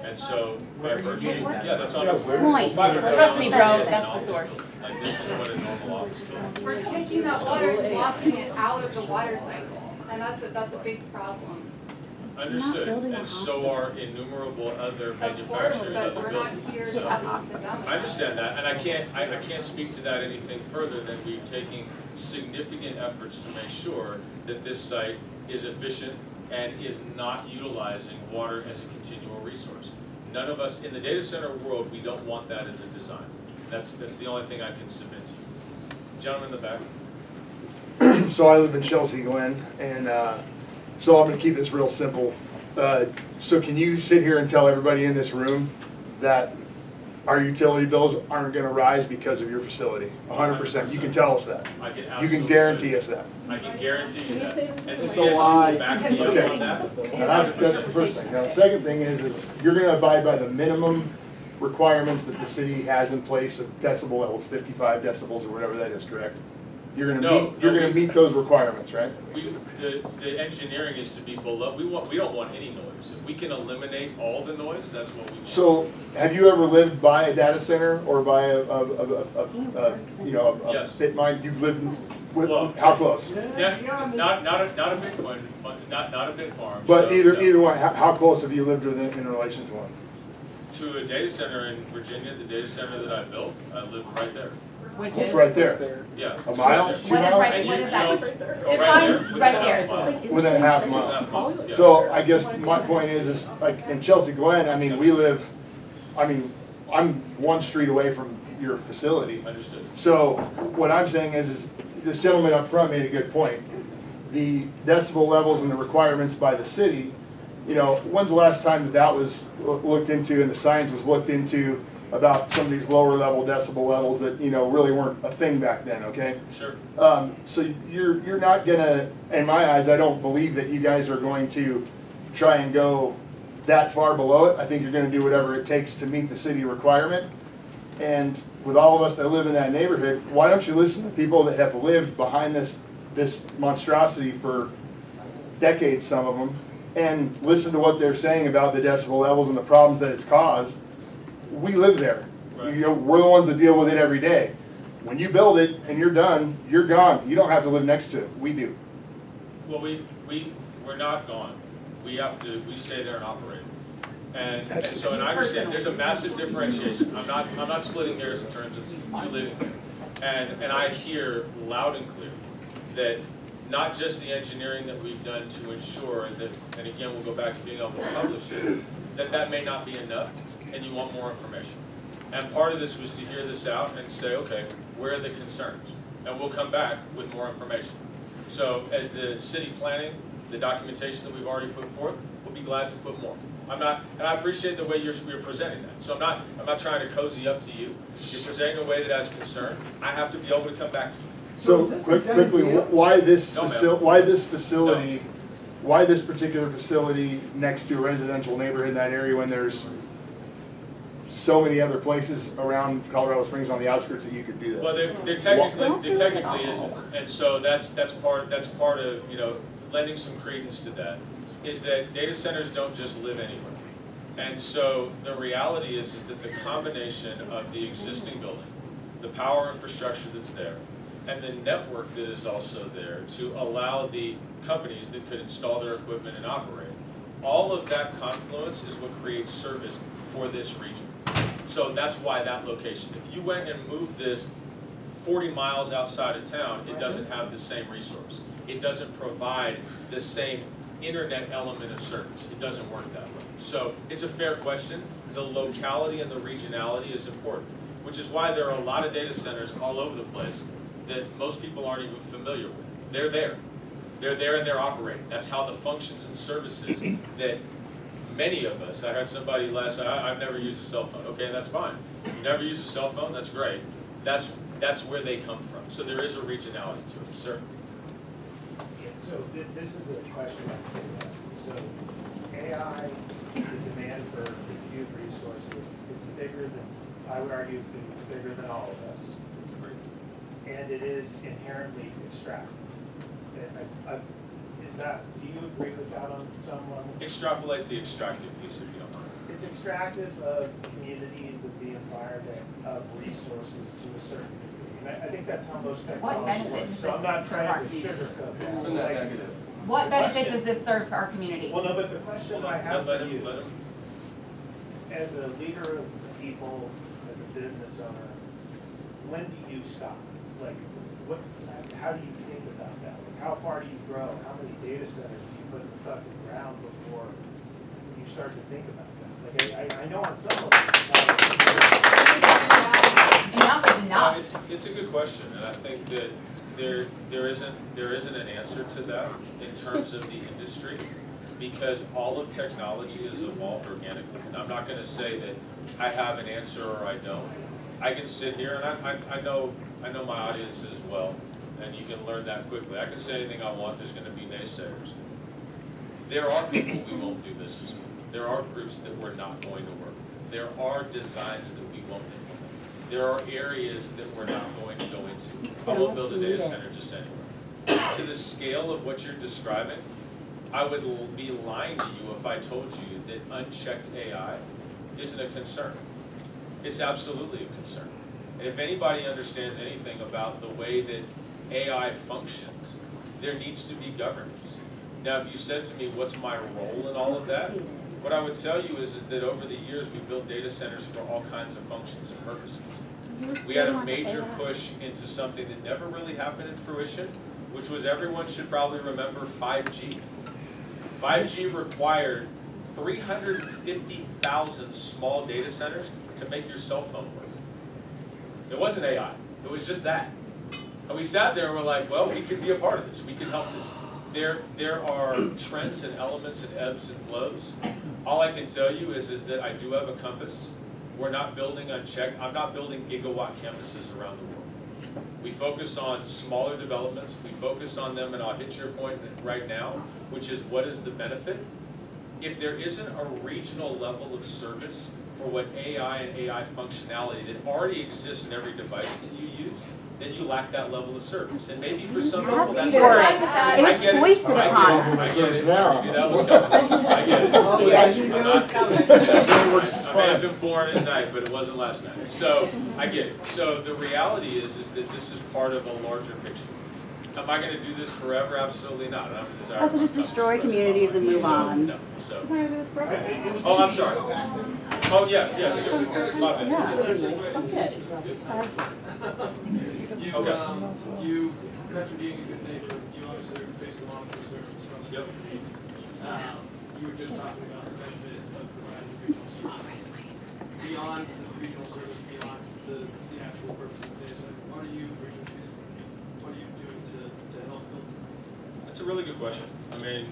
And so by virtue, yeah, that's on a Point. 500 Trust me, bro, gallons that's an the office source. bill. Like this is what a normal office bill is. We're taking that water and blocking it out of the water cycle, and that's a big problem. Understood, building a and so are innumerable other manufacturers, but other we're not buildings. here to So, listen to them. I understand that, and I can't speak to that anything further than we've taken significant efforts to make sure that this site is efficient and is not utilizing water as a continual resource. None of us, in the data center world, we don't want that as a design. That's the only thing I can submit to you. Gentleman in the back. So I live in Chelsea, Glen, and so I'm gonna keep this real simple. So can you sit here and tell everybody in this room that our utility bills aren't gonna rise because of your facility? 100%, you can tell us that. I can You absolutely can guarantee us that. I can guarantee you that. And It's CSU a lie. will back me up Okay. on that. Now that's the first thing. Now the second thing is you're gonna abide by the minimum requirements that the city has in place of decibel levels, 55 decibels or whatever that is, correct? You're gonna meet those requirements, right? The engineering is to be below, we don't want any noise. If we can eliminate all the noise, that's what we want. So, have you ever lived by a data center or by a Yes. bit mine? You've lived with, Well, how close? Yeah, not a Bitcoin, but not a bit farm. But so, either one, how close have you lived with in relation to one? To a data center in Virginia, the data center that I built, I lived right there. It's right there. Yeah. A mile, 2 miles? And what you is that? know, Define right there, right Within a half Half mile. mile, yeah. So I guess my point is like in Chelsea Glen, I mean, we live, I mean, I'm one street away from your facility. Understood. So what I'm saying is this gentleman up front made a good point. The decibel levels and the requirements by the city, you know, when's the last time that was looked into and the science was looked into about some of these lower level decibel levels that, you know, really weren't a thing back then, okay? Sure. So you're not gonna, in my eyes, I don't believe that you guys are going to try and go that far below it. I think you're gonna do whatever it takes to meet the city requirement. And with all of us that live in that neighborhood, why don't you listen to people that have lived behind this monstrosity for decades, some of them, and listen to what they're saying about the decibel levels and the problems that it's caused. We live there. Right. You know, we're the ones that deal with it every day. When you build it and you're done, you're gone. You don't have to live next to it. We do. Well, we're not gone. We stay there and operate. And so, and I understand, there's a massive differentiation. I'm not splitting hairs in terms of you living there. And I hear loud and clear that not just the engineering that we've done to ensure that, and again, we'll go back to being able to publish it, that may not be enough, and you want more information. And part of this was to hear this out and say, okay, where are the concerns? And we'll come back with more information. So as the city planning, the documentation that we've already put forth, we'll be glad to put more. And I appreciate the way you're presenting that. So I'm not trying to cozy up to you. You're presenting a way that has concern. I have to be able to come back to you. So quickly, why this facility, why this particular facility next to a residential neighborhood in that area when there's so many other places around Colorado Springs on the outskirts that you could do this? Well, there technically isn't, and so that's part of, you know, lending some credence to that, is that data centers don't just live anywhere. And so the reality is that the combination of the existing building, the power infrastructure that's there, and the network that is also there to allow the companies that could install their equipment and operate, all of that confluence is what creates service for this region. So that's why that location. If you went and moved this 40 miles outside of town, it doesn't have the same resource. It doesn't provide the same internet element of service. It doesn't work that way. So it's a fair question. The locality and the regionality is important, which is why there are a lot of data centers all over the place that most people aren't even familiar with. They're there. They're there and they're operating. That's how the functions and services that many of us, I heard somebody last night, I've never used a cell phone. Okay, that's fine. You never used a cell phone, that's great. That's where they come from. So there is a regionality to it, sir. So this is a question I'm thinking about. So AI, the demand for compute resources, it's bigger than, I would argue it's bigger than all of us. And it is inherently extractive. Do you agree with that on some level? Extrapolate the extractive piece if you don't mind. It's extractive of communities, of the environment, of resources to a certain degree. And I think that's how most technology works. So I'm not trying to sugarcoat that. It's not negative. What benefit does this serve for our community? Well, no, but the question I have for you, as a leader of the people, as a business owner, when do you stop? Like, how do you think about that? Like, how far do you grow? How many data centers do you put in the fucking ground before you start to think about that? Like, I know on some level. Enough is enough. It's a good question, and I think that there isn't an answer to that in terms of the industry, because all of technology has evolved organically. And I'm not going to say that I have an answer or I don't. I can sit here and I know my audience as well, and you can learn that quickly. I can say anything I want. There's going to be naysayers. There are people we won't do business with. There are groups that we're not going to work with. There are designs that we won't implement. There are areas that we're not going to go into. I won't build a data center just anywhere. To the scale of what you're describing, I would be lying to you if I told you that unchecked AI isn't a concern. It's absolutely a concern. And if anybody understands anything about the way that AI functions, there needs to be governance. Now, if you said to me, what's my role in all of that? What I would tell you is that over the years, we built data centers for all kinds of functions and purposes. We had a major push into something that never really happened in fruition, which was, everyone should probably remember, 5G. 5G required 350,000 small data centers to make your cell phone work. It wasn't AI, it was just that. And we sat there and we're like, well, we could be a part of this, we could help this. There are trends and elements and ebbs and flows. All I can tell you is that I do have a compass. We're not building unchecked. I'm not building gigawatt campuses around the world. We focus on smaller developments. We focus on them, and I'll hit your point right now, which is what is the benefit? If there isn't a regional level of service for what AI and AI functionality that already exists in every device that you use, then you lack that level of service. And maybe for some people that's it was foisted upon us. I get it. That was coming. I get it. I may have been born at night, but it wasn't last night. So I get it. So the reality is that this is part of a larger picture. Am I gonna do this forever? Absolutely not. I have a desire. Also, just destroy communities and move on. No, so. Oh, I'm sorry. Oh, yeah, sure. My bad. Okay. You mentioned being a good neighbor, you obviously are facing law enforcement service. Yep. You were just talking about the benefit of providing regional service. Beyond the regional service, beyond the actual purpose of the data center, what are you doing to help build? That's a really good question. I mean,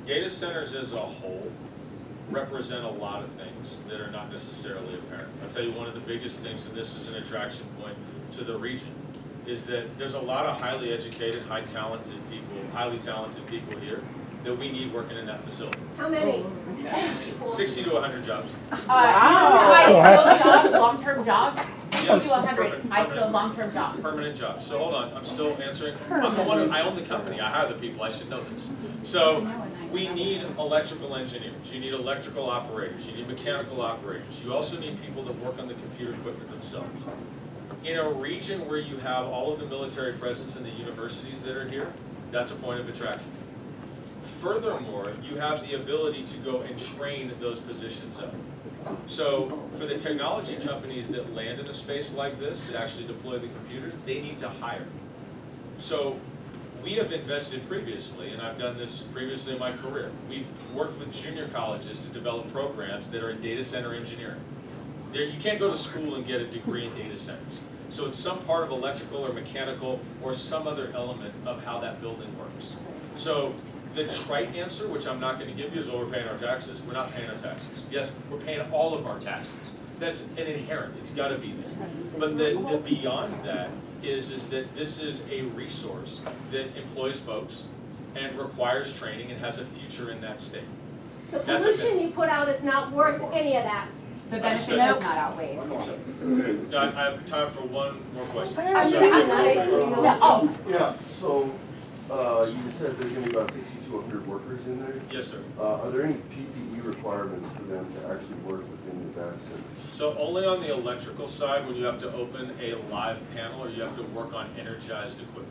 data centers as a whole represent a lot of things that are not necessarily apparent. I'll tell you one of the biggest things, and this is an attraction point to the region, is that there's a lot of highly educated, highly talented people here that we need working in that facility. How many? 60 to 100 jobs. High-skilled jobs, long-term jobs, 60 Yes. to 100 high-skilled, long-term jobs. Permanent jobs. So hold on, I'm still answering. I'm the one who, I own the company, I hire the people, I should know this. So we need electrical engineers, you need electrical operators, you need mechanical operators. You also need people that work on the computer equipment themselves. In a region where you have all of the military presence and the universities that are here, that's a point of attraction. Furthermore, you have the ability to go and train those positions up. So for the technology companies that land in a space like this, that actually deploy the computers, they need to hire. So we have invested previously, and I've done this previously in my career, we've worked with junior colleges to develop programs that are in data center engineering. You can't go to school and get a degree in data centers. So it's some part of electrical or mechanical or some other element of how that building works. So the trite answer, which I'm not going to give you, is, well, we're paying our taxes. We're not paying our taxes. Yes, we're paying all of our taxes. That's an inherent. It's got to be there. But the beyond that is that this is a resource that employs folks and requires training and has a future in that state. The pollution you put out is not worth any of that. The benefit does not outweigh. I have time for one more question. Yeah, so you said there's going to be about 6,200 workers in there? Yes, sir. Are there any PPE requirements for them to actually work within the data center? So only on the electrical side when you have to open a live panel or you have to work on energized equipment.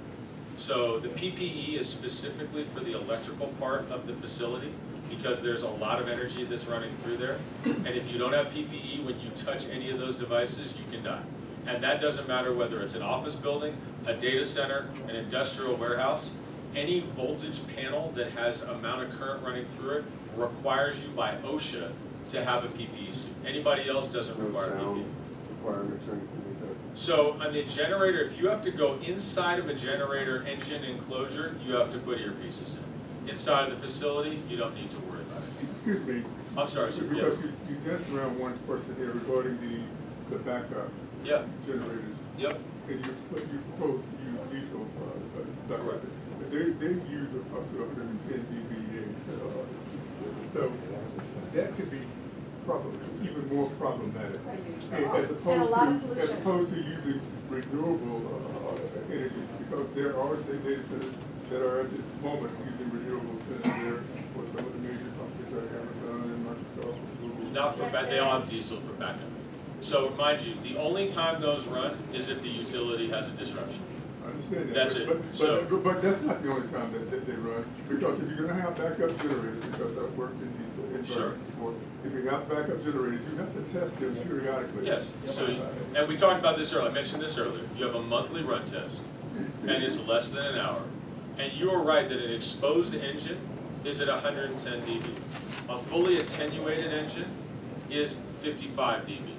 So the PPE is specifically for the electrical part of the facility because there's a lot of energy that's running through there. And if you don't have PPE, when you touch any of those devices, you can die. And that doesn't matter whether it's an office building, a data center, an industrial warehouse. Any voltage panel that has amount of current running through it requires you by OSHA to have a PPE suit. Anybody else doesn't require PPE. Requirements or anything like that? So on the generator, if you have to go inside of a generator engine enclosure, you have to put earpieces in. Inside of the facility, you don't need to worry about it. Excuse me. I'm sorry, sir. Because you just around one person here regarding the backup generators. Yep. And you both use diesel backup. They use up to 110 dBA. So that could be even more problematic. As opposed to using renewable energy, because there are data centers that are at this moment using renewable centers there for some of the major companies like Amazon and Microsoft and Google. Not for they all have diesel for backup. So mind you, the only time those run is if the utility has a disruption. I understand that. That's it. But that's not the only time that they run, because if you're going to have backup generators, because I've worked in these environments before, if you have backup generators, you have to test them periodically. Yes. So, and we talked about this earlier. I mentioned this earlier. You have a monthly run test, and it's less than an hour. And you are right that an exposed engine is at 110 dB. A fully attenuated engine is 55 dB.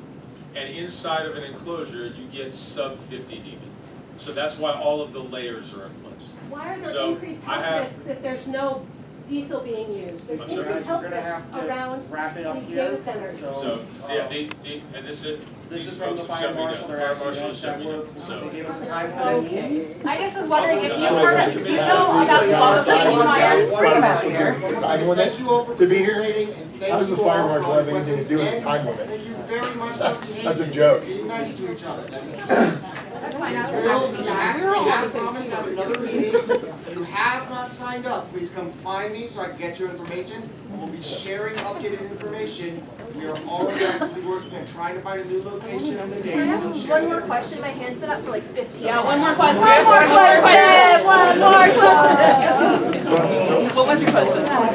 And inside of an enclosure, you get sub 50 dB. So that's why all of the layers are in place. Why are there increased health risks if there's no diesel being used? There's increased health risks around these data centers. So yeah, and this is from the fire marshal. They're asking us that they gave us a time limit. I just was wondering if you heard, do you know about the Salvation Fire? Bring them out here. Time limit to be here? How does the fire marshal have anything to do with the time limit? Thank you very much for behaving. That's a joke. Being nice to each other. We have promised to have another meeting. If you have not signed up, please come find me so I can get your information. We'll be sharing updated information. We are already actively working on trying to find a new location on the day. Can I ask one more question? My hand's been up for like 15 minutes. Yeah, one more question. One more question. Mark, welcome. What was your question?